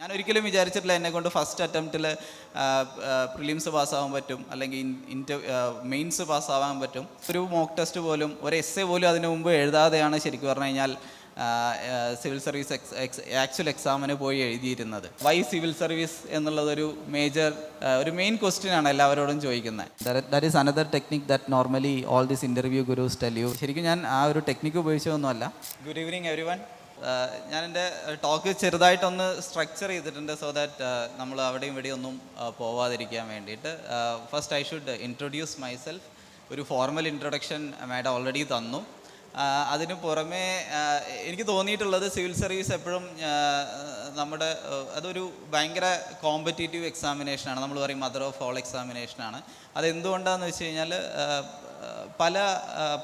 ഞാൻ ഒരിക്കലും വിചാരിച്ചിട്ടില്ല എന്നെക്കൊണ്ട് ഫസ്റ്റ് അറ്റംപ്റ്റിൽ പ്രിലിംസ് പാസ്സാവാൻ പറ്റും, അല്ലെങ്കിൽ മെയിൻസ് പാസ്സാവാൻ പറ്റും. ഒരു മോക്ക് ടെസ്റ്റ് പോലും, ഒരു എസ്സേ പോലും അതിന് മുമ്പ് എഴുതാതെയാണ് ശരിക്കും പറഞ്ഞു കഴിഞ്ഞാൽ സിവിൽ സർവീസ് ആക്ച്വൽ എക്സാമിന് പോയി എഴുതിയിരുന്നത്. വൈ സിവിൽ സർവീസ് എന്നുള്ളതൊരു ഒരു മെയിൻ ക്വസ്റ്റ്യൻ ആണ് എല്ലാവരോടും ചോദിക്കുന്നത്. That is another technique that normally all this interview gurus tell you. ശരിക്കും ഞാൻ ആ ഒരു ടെക്നിക്ക് ഉപയോഗിച്ചതൊന്നുമല്ല. Good evening everyone. ഞാൻ എൻ്റെ ടോക്ക് ചെറുതായിട്ടൊന്ന് സ്ട്രക്ചർ ചെയ്തിട്ടുണ്ട്, സോ ദാറ്റ് നമ്മൾ അവിടെയും ഇവിടെയും ഒന്നും പോവാതിരിക്കാൻ വേണ്ടിയിട്ട്. First I should introduce myself. ഒരു ഫോർമൽ ഇൻട്രൊഡക്ഷൻ മാഡം ഓൾറെഡി തന്നു. അതിന് പുറമേ എനിക്ക് തോന്നിയിട്ടുള്ളത് സിവിൽ സർവീസ് എപ്പോഴും അതൊരു ഭയങ്കര കോമ്പറ്റീറ്റീവ് എക്സാമിനേഷനാണ്. നമ്മൾ പറയും മദർ ഓഫ് ഓൾ എക്സാമിനേഷനാണ്. അതെന്തുകൊണ്ടാണെന്ന് വെച്ച് കഴിഞ്ഞാൽ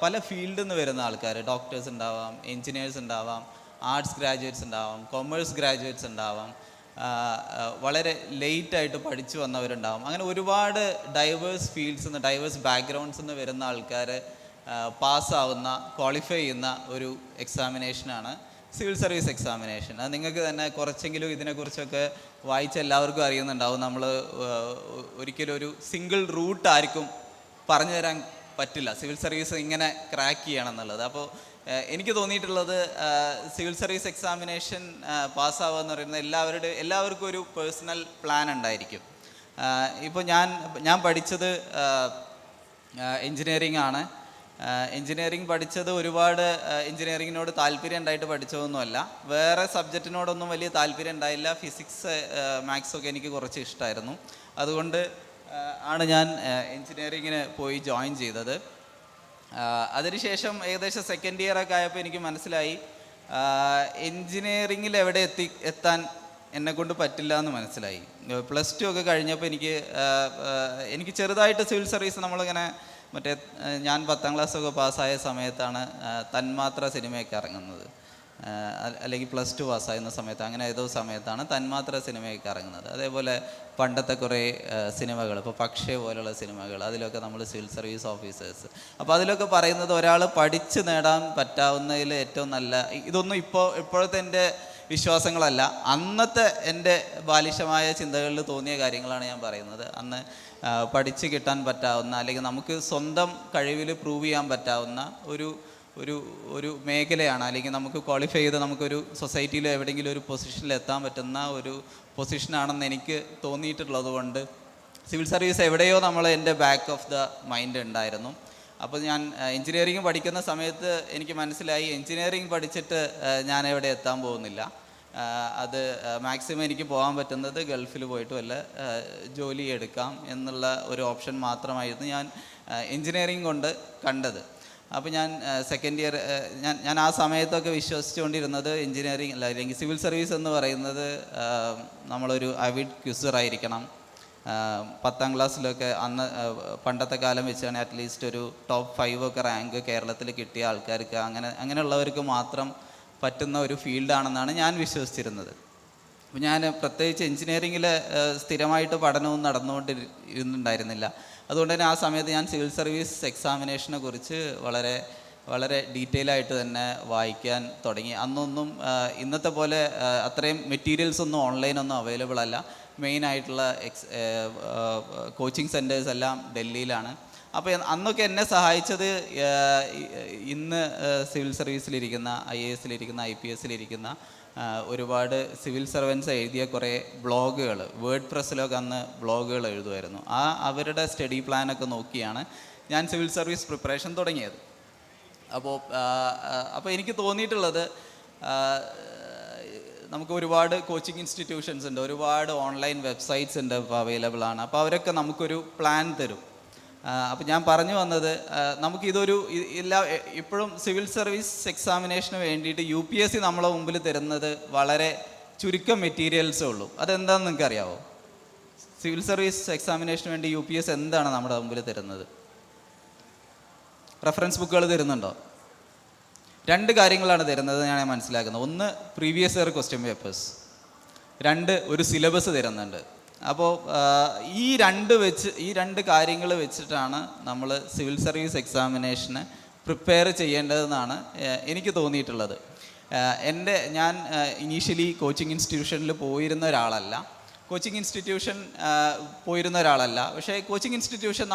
പല ഫീൽഡിൽ നിന്ന് വരുന്ന ആൾക്കാർ, ഡോക്ടേഴ്സ് ഉണ്ടാവാം, എൻജിനീയേഴ്സ് ഉണ്ടാവാം, ആർട്സ് ഗ്രാജുവേറ്റ്സ് ഉണ്ടാവാം, കൊമേഴ്സ് ഗ്രാജുവേറ്റ്സ് ഉണ്ടാവാം, വളരെ ലേറ്റായിട്ട് പഠിച്ചു വന്നവരുണ്ടാവും. അങ്ങനെ ഒരുപാട് ഡൈവേഴ്സ് ഫീൽഡ്സിൽ നിന്ന്, ഡൈവേഴ്സ് ബാക്ക്ഗ്രൗണ്ട്സിൽ നിന്ന് വരുന്ന ആൾക്കാർ പാസ്സാവുന്ന, ക്വാളിഫൈ ചെയ്യുന്ന ഒരു എക്സാമിനേഷനാണ് സിവിൽ സർവീസ് എക്സാമിനേഷൻ. അത് നിങ്ങൾക്ക് തന്നെ കുറച്ചെങ്കിലും ഇതിനെക്കുറിച്ചൊക്കെ വായിച്ച എല്ലാവർക്കും അറിയുന്നുണ്ടാവും. നമ്മൾ ഒരിക്കലും ഒരു സിംഗിൾ റൂട്ട് ആർക്കും പറഞ്ഞു തരാൻ പറ്റില്ല സിവിൽ സർവീസ് ഇങ്ങനെ ക്രാക്ക് ചെയ്യണം എന്നുള്ളത്. അപ്പോൾ എനിക്ക് തോന്നിയിട്ടുള്ളത് സിവിൽ സർവീസ് എക്സാമിനേഷൻ പാസ്സാവുക എന്ന് പറയുന്നത് എല്ലാവർക്കും ഒരു പേഴ്സണൽ പ്ലാൻ ഉണ്ടായിരിക്കും. ഇപ്പോൾ ഞാൻ പഠിച്ചത് എൻജിനീയറിംഗ് ആണ്. എൻജിനീയറിംഗ് പഠിച്ചത് ഒരുപാട് എൻജിനീയറിങ്ങിനോട് താല്പര്യം ഉണ്ടായിട്ട് പഠിച്ചതൊന്നുമല്ല. വേറെ സബ്ജക്റ്റിനോടൊന്നും വലിയ താല്പര്യം ഉണ്ടായില്ല. ഫിസിക്സ്, മാത്സൊക്കെ എനിക്ക് കുറച്ച് ഇഷ്ടമായിരുന്നു. അതുകൊണ്ട് ആണ് ഞാൻ എൻജിനീയറിങ്ങിന് പോയി ജോയിൻ ചെയ്തത്. അതിനുശേഷം ഏകദേശം സെക്കൻഡ് ഇയർ ഒക്കെ ആയപ്പോൾ എനിക്ക് മനസ്സിലായി എൻജിനീയറിങ്ങിൽ എവിടെ എത്താൻ എന്നെക്കൊണ്ട് പറ്റില്ല എന്ന് മനസ്സിലായി. പ്ലസ് ടു ഒക്കെ കഴിഞ്ഞപ്പോൾ എനിക്ക് ചെറുതായിട്ട് സിവിൽ സർവീസ് നമ്മളിങ്ങനെ ഞാൻ 10ാം ക്ലാസ്സൊക്കെ പാസ്സായ സമയത്താണ് തന്മാത്ര സിനിമയൊക്കെ ഇറങ്ങുന്നത്, അല്ലെങ്കിൽ പ്ലസ് ടു പാസ്സായിരുന്ന സമയത്ത്, അങ്ങനെ ഏതോ സമയത്താണ് തന്മാത്ര സിനിമയൊക്കെ ഇറങ്ങുന്നത്. അതേപോലെ പണ്ടത്തെ കുറേ സിനിമകൾ, ഇപ്പോൾ പക്ഷേ പോലുള്ള സിനിമകൾ, അതിലൊക്കെ നമ്മൾ സിവിൽ സർവീസ് ഓഫീസേഴ്സ്. അപ്പോൾ അതിലൊക്കെ പറയുന്നത് ഒരാൾ പഠിച്ച് നേടാൻ പറ്റാവുന്നതിൽ ഏറ്റവും നല്ല, ഇതൊന്നും ഇപ്പോഴത്തെ എൻ്റെ വിശ്വാസങ്ങളല്ല, അന്നത്തെ എൻ്റെ ബാലിശമായ ചിന്തകളിൽ തോന്നിയ കാര്യങ്ങളാണ് ഞാൻ പറയുന്നത്. അന്ന് പഠിച്ച് കിട്ടാൻ പറ്റാവുന്ന, അല്ലെങ്കിൽ നമുക്ക് സ്വന്തം കഴിവിൽ പ്രൂവ് ചെയ്യാൻ പറ്റാവുന്ന ഒരു മേഖലയാണ്, അല്ലെങ്കിൽ നമുക്ക് ക്വാളിഫൈ ചെയ്ത് നമുക്കൊരു സൊസൈറ്റിയിൽ എവിടെയെങ്കിലും ഒരു പൊസിഷനിൽ എത്താൻ പറ്റുന്ന ഒരു പൊസിഷനാണെന്ന് എനിക്ക് തോന്നിയിട്ടുള്ളത് കൊണ്ട് സിവിൽ സർവീസ് എവിടെയോ എൻ്റെ ബാക്ക് ഓഫ് ദ മൈൻഡ് ഉണ്ടായിരുന്നു. അപ്പോൾ ഞാൻ എൻജിനീയറിംഗ് പഠിക്കുന്ന സമയത്ത് എനിക്ക് മനസ്സിലായി എൻജിനീയറിംഗ് പഠിച്ചിട്ട് ഞാൻ എവിടെ എത്താൻ പോകുന്നില്ല. അത് മാക്സിമം എനിക്ക് പോകാൻ പറ്റുന്നത് ഗൾഫിൽ പോയിട്ട് വല്ല ജോലി എടുക്കാം എന്നുള്ള ഒരു ഓപ്ഷൻ മാത്രമായിരുന്നു ഞാൻ എൻജിനീയറിംഗ് കൊണ്ട് കണ്ടത്. അപ്പോൾ ഞാൻ സെക്കൻഡ് ഇയർ ഞാൻ ആ സമയത്തൊക്കെ വിശ്വസിച്ചുകൊണ്ടിരുന്നത് എൻജിനീയറിംഗ് അല്ലെങ്കിൽ സിവിൽ സർവീസ് എന്ന് പറയുന്നത് നമ്മളൊരു അവിഡ് ക്വിസറായിരിക്കണം. 10ാം ക്ലാസ്സിലൊക്കെ അന്ന് പണ്ടത്തെ കാലം വെച്ചാണ് അറ്റ്ലീസ്റ്റ് ഒരു ടോപ്പ് 5 ഒക്കെ റാങ്ക് കേരളത്തിൽ കിട്ടിയ ആൾക്കാർക്ക്, അങ്ങനെയുള്ളവർക്ക് മാത്രം പറ്റുന്ന ഒരു ഫീൽഡാണെന്നാണ് ഞാൻ വിശ്വസിച്ചിരുന്നത്. അപ്പോൾ ഞാൻ പ്രത്യേകിച്ച് എൻജിനീയറിങ്ങിൽ സ്ഥിരമായിട്ട് പഠനവും നടന്നുകൊണ്ടിരുന്നുണ്ടായിരുന്നില്ല. അതുകൊണ്ട് തന്നെ ആ സമയത്ത് ഞാൻ സിവിൽ സർവീസ് എക്സാമിനേഷനെ കുറിച്ച് വളരെ വളരെ ഡീറ്റെയിൽ ആയിട്ട് തന്നെ വായിക്കാൻ തുടങ്ങി. അന്നൊന്നും ഇന്നത്തെ പോലെ അത്രയും മെറ്റീരിയൽസ് ഒന്നും ഓൺലൈനൊന്നും അവൈലബിൾ അല്ല. മെയിനായിട്ടുള്ള കോച്ചിങ് സെൻറ്റേഴ്സ് എല്ലാം ഡൽഹിയിലാണ്. അപ്പോൾ അന്നൊക്കെ എന്നെ സഹായിച്ചത് ഇന്ന് സിവിൽ സർവീസിലിരിക്കുന്ന, IAS-ലിരിക്കുന്ന, IPS-ലിരിക്കുന്ന ഒരുപാട് സിവിൽ സർവൻസ് എഴുതിയ കുറേ ബ്ലോഗുകൾ, വേർഡ് പ്രസ്സിലൊക്കെ അന്ന് ബ്ലോഗുകൾ എഴുതുമായിരുന്നു. അവരുടെ സ്റ്റഡി പ്ലാനൊക്കെ നോക്കിയാണ് ഞാൻ സിവിൽ സർവീസ് പ്രിപ്പറേഷൻ തുടങ്ങിയത്. അപ്പോൾ എനിക്ക് തോന്നിയിട്ടുള്ളത് നമുക്ക് ഒരുപാട് കോച്ചിങ് ഇൻസ്റ്റിറ്റ്യൂഷൻസ് ഉണ്ട്, ഒരുപാട് ഓൺലൈൻ വെബ്സൈറ്റ്സ് ഉണ്ട്, ഇപ്പോൾ അവൈലബിൾ ആണ്. അപ്പോൾ അവരൊക്കെ നമുക്കൊരു പ്ലാൻ തരും. അപ്പോൾ ഞാൻ പറഞ്ഞു വന്നത്, നമുക്കിതൊരു ഇപ്പോഴും സിവിൽ സർവീസ് എക്സാമിനേഷന് വേണ്ടിയിട്ട് UPSC നമ്മളെ മുമ്പിൽ തരുന്നത് വളരെ ചുരുക്കം മെറ്റീരിയൽസേ ഉള്ളൂ. അതെന്താണെന്ന് നിങ്ങൾക്ക് അറിയാമോ? സിവിൽ സർവീസ് എക്സാമിനേഷന് വേണ്ടി UPSC എന്താണ് നമ്മുടെ മുമ്പിൽ തരുന്നത്? റെഫറൻസ് ബുക്കുകൾ തരുന്നുണ്ടോ? 2 കാര്യങ്ങളാണ് തരുന്നത് ഞാൻ മനസ്സിലാക്കുന്നത്. ഒന്ന്, പ്രീവിയസ് ഇയർ ക്വസ്റ്റ്യൻ പേപ്പേഴ്സ്. 2, ഒരു സിലബസ് തരുന്നുണ്ട്. അപ്പോൾ ഈ 2 കാര്യങ്ങൾ വെച്ചിട്ടാണ് നമ്മൾ സിവിൽ സർവീസ് എക്സാമിനേഷന് പ്രിപ്പയർ ചെയ്യേണ്ടതെന്നാണ് എനിക്ക് തോന്നിയിട്ടുള്ളത്. ഞാൻ ഇനീഷ്യലി കോച്ചിങ് ഇൻസ്റ്റിറ്റ്യൂഷനിൽ പോയിരുന്ന ഒരാളല്ല, പക്ഷേ കോച്ചിങ് ഇൻസ്റ്റിറ്റ്യൂഷൻ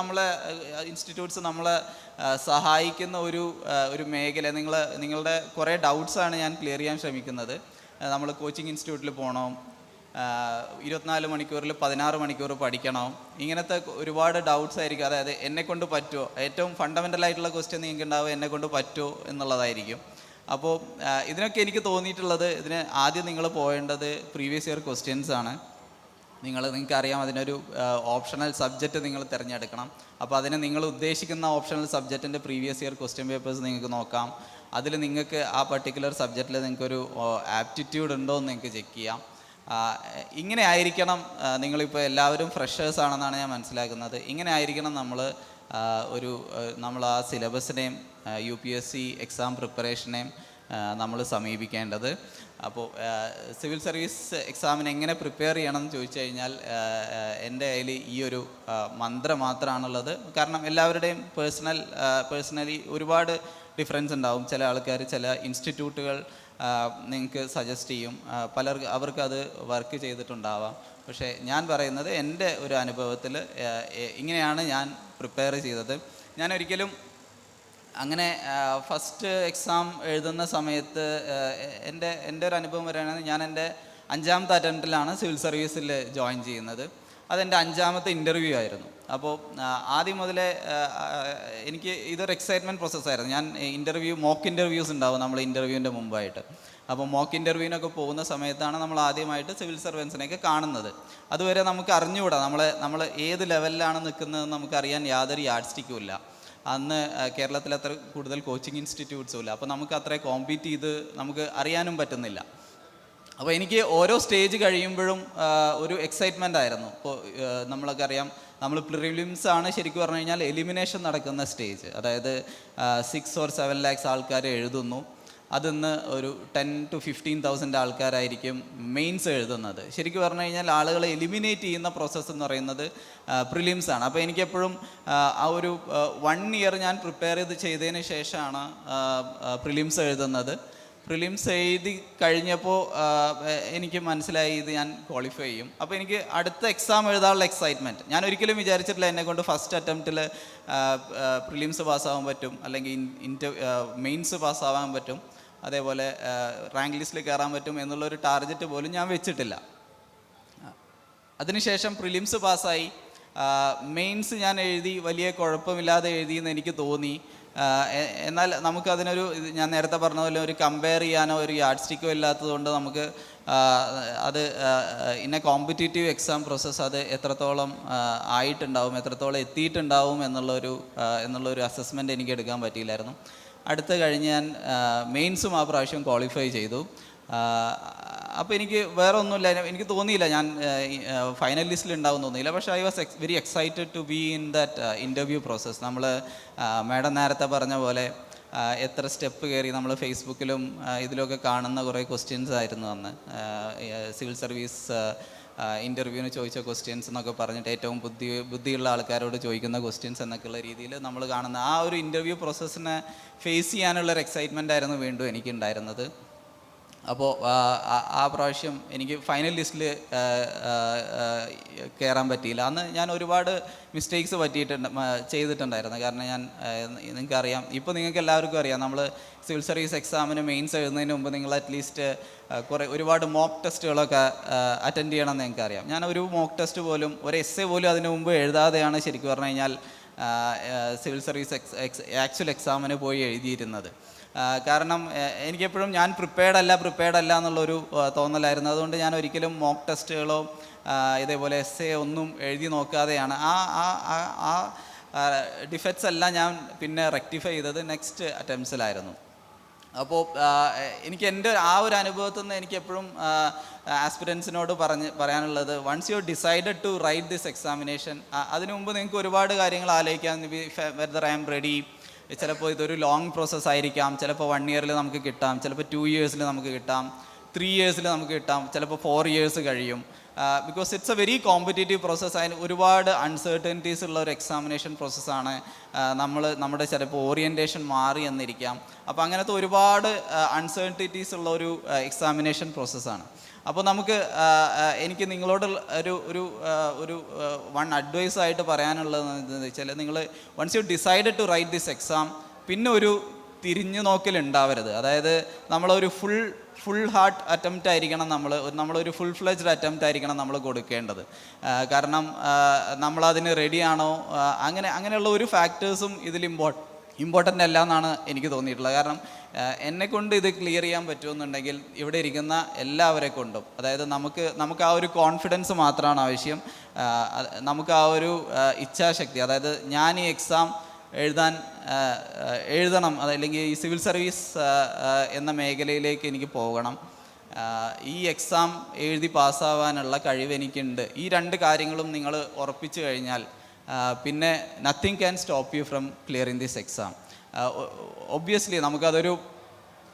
ഇൻസ്റ്റിറ്റ്യൂട്ട്സ് നമ്മളെ സഹായിക്കുന്ന ഒരു മേഖല. നിങ്ങളുടെ കുറേ ഡൗട്ട്സാണ് ഞാൻ ക്ലിയർ ചെയ്യാൻ ശ്രമിക്കുന്നത്. നമ്മൾ കോച്ചിങ് ഇൻസ്റ്റിറ്റ്യൂട്ടിൽ പോകണം, 24 മണിക്കൂറിൽ 16 മണിക്കൂർ പഠിക്കണം, ഇങ്ങനത്തെ ഒരുപാട് ഡൗട്ട്സ് ആയിരിക്കും. അതായത് എന്നെക്കൊണ്ട് പറ്റുമോ, ഏറ്റവും ഫണ്ടമെൻ്റലായിട്ടുള്ള ക്വസ്റ്റ്യൻ നിങ്ങൾക്ക് ഉണ്ടാവുക എന്നെക്കൊണ്ട് പറ്റുമോ എന്നുള്ളതായിരിക്കും. അപ്പോൾ ഇതിനൊക്കെ എനിക്ക് തോന്നിയിട്ടുള്ളത്, ഇതിന് ആദ്യം നിങ്ങൾ പോകേണ്ടത് പ്രീവിയസ് ഇയർ ക്വസ്റ്റ്യൻസ് ആണ്. നിങ്ങൾക്കറിയാം അതിനൊരു ഓപ്ഷണൽ സബ്ജക്റ്റ് നിങ്ങൾ തിരഞ്ഞെടുക്കണം. അപ്പോൾ അതിന് നിങ്ങൾ ഉദ്ദേശിക്കുന്ന ഓപ്ഷണൽ സബ്ജക്റ്റിൻ്റെ പ്രീവിയസ് ഇയർ ക്വസ്റ്റ്യൻ പേപ്പേഴ്സ് നിങ്ങൾക്ക് നോക്കാം. അതിൽ നിങ്ങൾക്ക് ആ പർട്ടിക്കുലർ സബ്ജക്റ്റിൽ നിങ്ങൾക്കൊരു ആപ്റ്റിറ്റ്യൂഡ് ഉണ്ടോ എന്ന് നിങ്ങൾക്ക് ചെക്ക് ചെയ്യാം. ഇങ്ങനെ ആയിരിക്കണം, നിങ്ങളിപ്പോൾ എല്ലാവരും ഫ്രഷേഴ്സ് ആണെന്നാണ് ഞാൻ മനസ്സിലാക്കുന്നത്. ഇങ്ങനെ ആയിരിക്കണം നമ്മൾ ആ സിലബസിനെയും UPSC എക്സാം പ്രിപ്പറേഷനെയും നമ്മൾ സമീപിക്കേണ്ടത്. അപ്പോൾ സിവിൽ സർവീസ് എക്സാമിന് എങ്ങനെ പ്രിപ്പയർ ചെയ്യണം എന്ന് ചോദിച്ചു കഴിഞ്ഞാൽ എൻ്റെ കയ്യിൽ ഈ ഒരു മന്ത്രം മാത്രമാണുള്ളത്. കാരണം എല്ലാവരുടെയും പേഴ്സണലി ഒരുപാട് ഡിഫറൻസ് ഉണ്ടാവും. ചില ആൾക്കാർ ചില ഇൻസ്റ്റിറ്റ്യൂട്ടുകൾ നിങ്ങൾക്ക് സജസ്റ്റ് ചെയ്യും, അവർക്കത് വർക്ക് ചെയ്തിട്ടുണ്ടാവാം. പക്ഷേ ഞാൻ പറയുന്നത് എൻ്റെ ഒരു അനുഭവത്തിൽ ഇങ്ങനെയാണ് ഞാൻ പ്രിപ്പയർ ചെയ്തത്. ഞാനൊരിക്കലും അങ്ങനെ ഫസ്റ്റ് എക്സാം എഴുതുന്ന സമയത്ത് എൻ്റെ ഒരു അനുഭവം പറയുകയാണെങ്കിൽ, ഞാൻ എൻ്റെ 5ാമത്തെ അറ്റംപ്റ്റിലാണ് സിവിൽ സർവീസിൽ ജോയിൻ ചെയ്യുന്നത്. അതെൻ്റെ 5ാമത്തെ ഇൻ്റർവ്യൂ ആയിരുന്നു. അപ്പോൾ ആദ്യം മുതലേ എനിക്ക് ഇതൊരു എക്സൈറ്റ്മെൻറ്റ് പ്രോസസ്സായിരുന്നു. ഞാൻ മോക്ക് ഇൻ്റർവ്യൂസ് ഉണ്ടാവും നമ്മൾ ഇൻ്റർവ്യൂവിൻ്റെ മുമ്പായിട്ട്. അപ്പോൾ മോക്ക് ഇൻ്റർവ്യൂവിനൊക്കെ പോകുന്ന സമയത്താണ് നമ്മൾ ആദ്യമായിട്ട് സിവിൽ സർവൻസിനെയൊക്കെ കാണുന്നത്. അതുവരെ നമുക്ക് അറിഞ്ഞുകൂടാ നമ്മൾ ഏത് ലെവലിലാണ് നിൽക്കുന്നതെന്ന് നമുക്കറിയാൻ യാതൊരു യാഡ് സ്റ്റിക്കും ഇല്ല. അന്ന് കേരളത്തിൽ അത്ര കൂടുതൽ കോച്ചിങ് ഇൻസ്റ്റിറ്റ്യൂട്ട്സും ഇല്ല. അപ്പോൾ നമുക്ക് അത്ര കോമ്പീറ്റ് ചെയ്ത് നമുക്ക് അറിയാനും പറ്റുന്നില്ല. അപ്പോൾ എനിക്ക് ഓരോ സ്റ്റേജ് കഴിയുമ്പോഴും ഒരു എക്സൈറ്റ്മെൻ്റ് ആയിരുന്നു. ഇപ്പോൾ നമ്മളൊക്കെ അറിയാം, നമ്മൾ പ്രിലിംസ് ആണ് ശരിക്കും പറഞ്ഞു കഴിഞ്ഞാൽ എലിമിനേഷൻ നടക്കുന്ന സ്റ്റേജ്. അതായത് 6 or 7 lakhs ആൾക്കാർ എഴുതുന്നു. അതിന്ന് ഒരു 10 to 15,000 ആൾക്കാരായിരിക്കും മെയിൻസ് എഴുതുന്നത്. ശരിക്കും പറഞ്ഞു കഴിഞ്ഞാൽ ആളുകളെ എലിമിനേറ്റ് ചെയ്യുന്ന പ്രോസസ്സ് എന്ന് പറയുന്നത് പ്രിലിംസ് ആണ്. അപ്പോൾ എനിക്കെപ്പോഴും ആ ഒരു 1 year ഞാൻ പ്രിപ്പയർ ചെയ്തതിന് ശേഷമാണ് പ്രിലിംസ് എഴുതുന്നത്. പ്രിലിംസ് എഴുതി കഴിഞ്ഞപ്പോൾ എനിക്ക് മനസ്സിലായി ഇത് ഞാൻ ക്വാളിഫൈ ചെയ്യും. അപ്പോൾ എനിക്ക് അടുത്ത എക്സാം എഴുതാനുള്ള എക്സൈറ്റ്മെൻറ്റ്. ഞാൻ ഒരിക്കലും വിചാരിച്ചിട്ടില്ല എന്നെക്കൊണ്ട് ഫസ്റ്റ് അറ്റംപ്റ്റിൽ പ്രിലിംസ് പാസ്സാവാൻ പറ്റും, അല്ലെങ്കിൽ മെയിൻസ് പാസ്സാവാൻ പറ്റും, അതേപോലെ റാങ്ക് ലിസ്റ്റിൽ കയറാൻ പറ്റും എന്നുള്ളൊരു ടാർഗറ്റ് പോലും ഞാൻ വെച്ചിട്ടില്ല. അതിനുശേഷം പ്രിലിംസ് പാസ്സായി, മെയിൻസ് ഞാൻ എഴുതി, വലിയ കുഴപ്പമില്ലാതെ എഴുതിയെന്ന് എനിക്ക് തോന്നി. എന്നാൽ നമുക്കതിനൊരു, ഞാൻ നേരത്തെ പറഞ്ഞ പോലെ, ഒരു കമ്പയർ ചെയ്യാനോ ഒരു യാഡ് സ്റ്റിക്കോ ഇല്ലാത്തതുകൊണ്ട് നമുക്ക് ഇന്ന കോമ്പറ്റീറ്റീവ് എക്സാം പ്രോസസ്സ് അത് എത്രത്തോളം ആയിട്ടുണ്ടാവും, എത്രത്തോളം എത്തിയിട്ടുണ്ടാവും എന്നുള്ളൊരു അസസ്മെൻറ്റ് എനിക്ക് എടുക്കാൻ പറ്റിയില്ലായിരുന്നു. അടുത്ത് കഴിഞ്ഞ് ഞാൻ മെയിൻസും ആ പ്രാവശ്യം ക്വാളിഫൈ ചെയ്തു. അപ്പോൾ എനിക്ക് വേറെ ഒന്നുമില്ല, എനിക്ക് തോന്നിയില്ല ഞാൻ ഫൈനൽ ലിസ്റ്റിൽ ഉണ്ടാവും തോന്നിയില്ല. പക്ഷേ I was very excited to be in that interview process. നമ്മൾ മാഡം നേരത്തെ പറഞ്ഞ പോലെ എത്ര സ്റ്റെപ്പ് കയറി നമ്മൾ ഫേസ്ബുക്കിലും ഇതിലൊക്കെ കാണുന്ന കുറേ ക്വസ്റ്റ്യൻസ് ആയിരുന്നു അന്ന്. സിവിൽ സർവീസ് ഇൻ്റർവ്യൂവിന് ചോദിച്ച ക്വസ്റ്റ്യൻസ് എന്നൊക്കെ പറഞ്ഞിട്ട് ഏറ്റവും ബുദ്ധിയുള്ള ആൾക്കാരോട് ചോദിക്കുന്ന ക്വസ്റ്റ്യൻസ് എന്നൊക്കെയുള്ള രീതിയിൽ നമ്മൾ കാണുന്ന ആ ഒരു ഇൻ്റർവ്യൂ പ്രോസസ്സിനെ ഫേസ് ചെയ്യാനുള്ളൊരു എക്സൈറ്റ്മെൻ്റ് ആയിരുന്നു വീണ്ടും എനിക്കുണ്ടായിരുന്നത്. അപ്പോൾ ആ പ്രാവശ്യം എനിക്ക് ഫൈനൽ ലിസ്റ്റിൽ കയറാൻ പറ്റിയില്ല. അന്ന് ഞാൻ ഒരുപാട് മിസ്റ്റേക്സ് ചെയ്തിട്ടുണ്ടായിരുന്നു. കാരണം നിങ്ങൾക്കറിയാം, ഇപ്പോൾ നിങ്ങൾക്ക് എല്ലാവർക്കും അറിയാം, നമ്മൾ സിവിൽ സർവീസ് എക്സാമിന് മെയിൻസ് എഴുതുന്നതിന് മുമ്പ് നിങ്ങൾ അറ്റ്ലീസ്റ്റ് ഒരുപാട് മോക്ക് ടെസ്റ്റുകളൊക്കെ അറ്റൻഡ് ചെയ്യണമെന്ന് നിങ്ങൾക്കറിയാം. ഞാൻ ഒരു മോക്ക് ടെസ്റ്റ് പോലും, ഒരു എസ്സേ പോലും അതിന് മുമ്പ് എഴുതാതെയാണ് ശരിക്കും പറഞ്ഞു കഴിഞ്ഞാൽ സിവിൽ സർവീസ് ആക്ച്വൽ എക്സാമിന് പോയി എഴുതിയിരുന്നത്. കാരണം എനിക്കെപ്പോഴും ഞാൻ പ്രിപ്പയർഡ് അല്ല എന്നുള്ളൊരു തോന്നലായിരുന്നു. അതുകൊണ്ട് ഞാൻ ഒരിക്കലും മോക്ക് ടെസ്റ്റുകളോ ഇതേപോലെ എസ്സേ ഒന്നും എഴുതി നോക്കാതെയാണ് ആ ഡിഫക്ട്സ് എല്ലാം ഞാൻ പിന്നെ റെക്ടിഫൈ ചെയ്തത് നെക്സ്റ്റ് അറ്റംപ്റ്റ്സിലായിരുന്നു. അപ്പോൾ എനിക്ക് എൻ്റെ ആ ഒരു അനുഭവത്തിൽ നിന്ന് എനിക്കെപ്പോഴും ആസ്പിരൻസിനോട് പറയാനുള്ളത്, once you decided to write this examination, അതിനു മുമ്പ് നിങ്ങൾക്ക് ഒരുപാട് കാര്യങ്ങൾ ആലോചിക്കാം. Whether I am ready. ചിലപ്പോൾ ഇതൊരു ലോങ് പ്രോസസ്സ് ആയിരിക്കാം. ചിലപ്പോൾ 1 year നമുക്ക് കിട്ടാം, ചിലപ്പോൾ 2 years നമുക്ക് കിട്ടാം, 3 years നമുക്ക് കിട്ടാം, ചിലപ്പോൾ 4 years കഴിയും. Because it's A very competitive process. അതിന് ഒരുപാട് അൺസർട്ടനിറ്റീസ് ഉള്ള ഒരു എക്സാമിനേഷൻ പ്രോസസ്സാണ്. നമ്മുടെ ചിലപ്പോൾ ഓറിയൻറ്റേഷൻ മാറി എന്നിരിക്കാം. അപ്പോൾ അങ്ങനത്തെ ഒരുപാട് അൺസർട്ടനിറ്റീസ് ഉള്ള ഒരു എക്സാമിനേഷൻ പ്രോസസ്സാണ്. അപ്പോൾ എനിക്ക് നിങ്ങളോട് ഒരു വൺ അഡ്വൈസായിട്ട് പറയാനുള്ളത് എന്താണെന്ന് വെച്ചാൽ, നിങ്ങൾ once you decide to write this exam, പിന്നെ ഒരു തിരിഞ്ഞു നോക്കൽ ഉണ്ടാവരുത്. അതായത് നമ്മളൊരു ഫുൾ ഹാർട്ട് അറ്റംപ്റ്റ് ആയിരിക്കണം, നമ്മളൊരു ഫുൾ ഫ്ലെജ്ഡ് അറ്റംപ്റ്റ് ആയിരിക്കണം നമ്മൾ കൊടുക്കേണ്ടത്. കാരണം നമ്മളതിന് റെഡിയാണോ, അങ്ങനെയുള്ള ഒരു ഫാക്ടേഴ്സും ഇതിൽ ഇമ്പോർട്ടൻ്റ് അല്ല എന്നാണ് എനിക്ക് തോന്നിയിട്ടുള്ളത്. കാരണം എന്നെക്കൊണ്ട് ഇത് ക്ലിയർ ചെയ്യാൻ പറ്റുമെന്നുണ്ടെങ്കിൽ ഇവിടെ ഇരിക്കുന്ന എല്ലാവരെ കൊണ്ടും, അതായത് നമുക്ക് ആ ഒരു കോൺഫിഡൻസ് മാത്രമാണ് ആവശ്യം. നമുക്ക് ആ ഒരു ഇച്ഛാശക്തി, അതായത് ഞാൻ ഈ എക്സാം എഴുതണം, അതല്ലെങ്കിൽ ഈ സിവിൽ സർവീസ് എന്ന മേഖലയിലേക്ക് എനിക്ക് പോകണം, ഈ എക്സാം എഴുതി പാസ്സാവാനുള്ള കഴിവ് എനിക്കുണ്ട്, ഈ രണ്ട് കാര്യങ്ങളും നിങ്ങൾ ഉറപ്പിച്ചു കഴിഞ്ഞാൽ പിന്നെ nothing can stop you from clearing this exam. Obviously നമുക്കതൊരു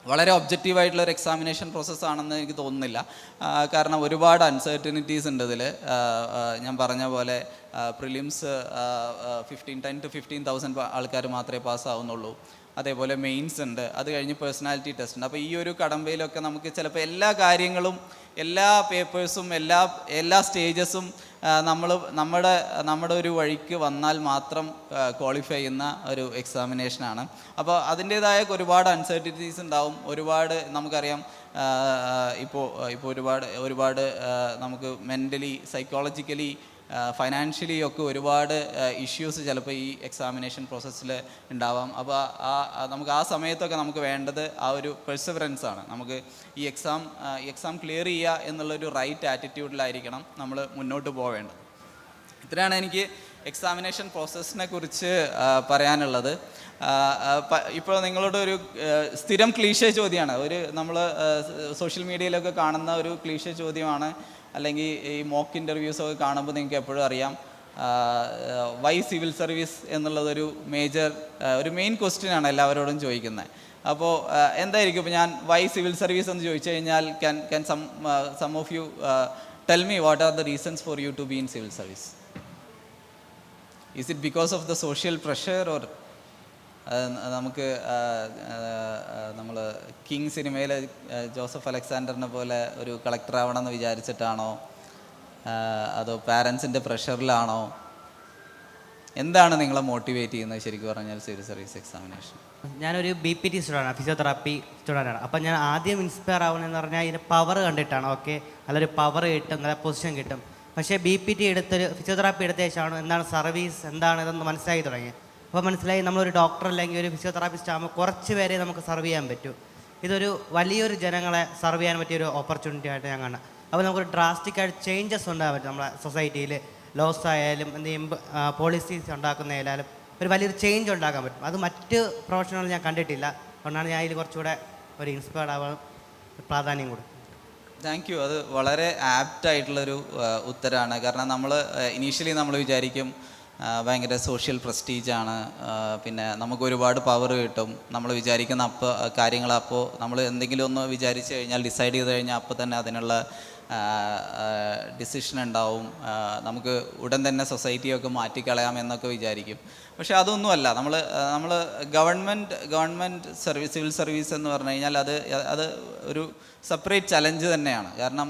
വളരെ ഒബ്ജക്റ്റീവായിട്ടുള്ളൊരു എക്സാമിനേഷൻ പ്രോസസ്സാണെന്ന് എനിക്ക് തോന്നുന്നില്ല. കാരണം ഒരുപാട് അൺസർട്ടനിറ്റീസ് ഉണ്ട് ഇതിൽ. ഞാൻ പറഞ്ഞ പോലെ പ്രിലിംസ് 10 to 15,000 ആൾക്കാർ മാത്രമേ പാസ്സാവുന്നുള്ളൂ. അതേപോലെ മെയിൻസ് ഉണ്ട്, അത് കഴിഞ്ഞ് പേഴ്സണാലിറ്റി ടെസ്റ്റ് ഉണ്ട്. അപ്പോൾ ഈ ഒരു കടമ്പയിലൊക്കെ നമുക്ക് ചിലപ്പോൾ എല്ലാ കാര്യങ്ങളും, എല്ലാ പേപ്പേഴ്സും, എല്ലാ സ്റ്റേജസും നമ്മുടെ ഒരു വഴിക്ക് വന്നാൽ മാത്രം ക്വാളിഫൈ ചെയ്യുന്ന ഒരു എക്സാമിനേഷനാണ്. അപ്പോൾ അതിൻ്റേതായ ഒരുപാട് അൺസർട്ടനിറ്റീസ് ഉണ്ടാവും. ഒരുപാട് നമുക്കറിയാം, ഇപ്പോൾ ഒരുപാട് നമുക്ക് മെൻ്റലി, സൈക്കോളജിക്കലി, ഫൈനാൻഷ്യലി ഒക്കെ ഒരുപാട് ഇഷ്യൂസ് ചിലപ്പോൾ ഈ എക്സാമിനേഷൻ പ്രോസസ്സിൽ ഉണ്ടാവാം. അപ്പോൾ നമുക്ക് ആ സമയത്തൊക്കെ നമുക്ക് വേണ്ടത് ആ ഒരു പെർസിവറൻസ് ആണ്. നമുക്ക് ഈ എക്സാം ക്ലിയർ ചെയ്യുക എന്നുള്ളൊരു റൈറ്റ് ആറ്റിറ്റ്യൂഡിലായിരിക്കണം നമ്മൾ മുന്നോട്ട് പോവേണ്ടത്. ഇത്രയാണ് എനിക്ക് എക്സാമിനേഷൻ പ്രോസസ്സിനെ കുറിച്ച് പറയാനുള്ളത്. ഇപ്പോൾ നിങ്ങളോട് ഒരു സ്ഥിരം ക്ലീഷേ ചോദ്യമാണ്, നമ്മൾ സോഷ്യൽ മീഡിയയിലൊക്കെ കാണുന്ന ഒരു ക്ലീഷേ ചോദ്യമാണ്, അല്ലെങ്കിൽ ഈ മോക്ക് ഇൻ്റർവ്യൂസൊക്കെ കാണുമ്പോൾ നിങ്ങൾക്ക് എപ്പോഴും അറിയാം, വൈ സിവിൽ സർവീസ് എന്നുള്ളതൊരു മെയിൻ ക്വസ്റ്റ്യനാണ് എല്ലാവരോടും ചോദിക്കുന്നത്. അപ്പോൾ എന്തായിരിക്കും, ഇപ്പോൾ ഞാൻ വൈ സിവിൽ സർവീസ് എന്ന് ചോദിച്ചു കഴിഞ്ഞാൽ can some of you tell me what are the reasons for you to be in civil service? Is it because of the social pressure, or നമ്മൾ കിങ് സിനിമയിൽ ജോസഫ് അലക്സാണ്ടറിനെ പോലെ ഒരു കളക്ടർ ആവണമെന്ന് വിചാരിച്ചിട്ടാണോ, അതോ പാരൻസിൻ്റെ പ്രഷറിലാണോ? എന്താണ് നിങ്ങളെ മോട്ടിവേറ്റ് ചെയ്യുന്നത് ശരിക്കും പറഞ്ഞാൽ സിവിൽ സർവീസ് എക്സാമിനേഷൻ? ഞാനൊരു BPT സ്റ്റുഡൻ്റാണ്, ഫിസിയോതെറാപ്പി സ്റ്റുഡൻ്റാണ്. അപ്പം ഞാൻ ആദ്യം ഇൻസ്പയർ ആവുന്നതെന്ന് പറഞ്ഞാൽ ഇതിൻ്റെ പവർ കണ്ടിട്ടാണ്. ഓക്കെ, നല്ലൊരു പവർ കിട്ടും, നല്ല പൊസിഷൻ കിട്ടും. പക്ഷേ BPT ഫിസിയോതെറാപ്പി എടുത്ത ശേഷമാണ് എന്താണ് സർവീസ്, എന്താണ് ഇതെന്ന് മനസ്സിലായി തുടങ്ങിയത്. അപ്പോൾ മനസ്സിലായി, നമ്മളൊരു ഡോക്ടർ അല്ലെങ്കിൽ ഒരു ഫിസിയോതെറാപ്പിസ്റ്റ് ആകുമ്പോൾ കുറച്ച് പേരെ നമുക്ക് സർവ് ചെയ്യാൻ പറ്റും. ഇതൊരു വലിയൊരു ജനങ്ങളെ സർവ് ചെയ്യാൻ പറ്റിയൊരു ഓപ്പർച്യൂണിറ്റി ആയിട്ട് ഞാൻ കാണാം. അപ്പോൾ നമുക്കൊരു ഡ്രാസ്റ്റിക്കായിട്ട് ചേഞ്ചസ് ഉണ്ടാകാൻ പറ്റും. നമ്മളെ സൊസൈറ്റിയിൽ ലോസ് ആയാലും എന്തെങ്കിലും പോളിസീസ് ഉണ്ടാക്കുന്നതിലായാലും ഒരു വലിയൊരു ചേഞ്ച് ഉണ്ടാക്കാൻ പറ്റും. അത് മറ്റ് പ്രൊഫഷണൽ ഞാൻ കണ്ടിട്ടില്ല. അതുകൊണ്ടാണ് ഞാൻ ഇതിൽ കുറച്ചുകൂടെ ഒരു ഇൻസ്പയർഡ് ആവാൻ പ്രാധാന്യം കൊടുക്കും. Thank you. അത് വളരെ ആപ്റ്റായിട്ടുള്ളൊരു ഉത്തരമാണ്. കാരണം ഇനീഷ്യലി നമ്മൾ വിചാരിക്കും ഭയങ്കര സോഷ്യൽ പ്രസ്റ്റീജാണ്, പിന്നെ നമുക്ക് ഒരുപാട് പവർ കിട്ടും, നമ്മൾ വിചാരിക്കുന്ന കാര്യങ്ങൾ നമ്മൾ എന്തെങ്കിലും ഒന്ന് വിചാരിച്ചു കഴിഞ്ഞാൽ, ഡിസൈഡ് ചെയ്ത് കഴിഞ്ഞാൽ അപ്പോൾ തന്നെ അതിനുള്ള ഡിസിഷൻ ഉണ്ടാവും, നമുക്ക് ഉടൻ തന്നെ സൊസൈറ്റിയൊക്കെ മാറ്റിക്കളയാം എന്നൊക്കെ വിചാരിക്കും. പക്ഷേ അതൊന്നുമല്ല. നമ്മൾ ഗവൺമെൻറ് സർവീസ്, സിവിൽ സർവീസ് എന്ന് പറഞ്ഞു കഴിഞ്ഞാൽ അത് ഒരു സെപ്പറേറ്റ് ചലഞ്ച് തന്നെയാണ്. കാരണം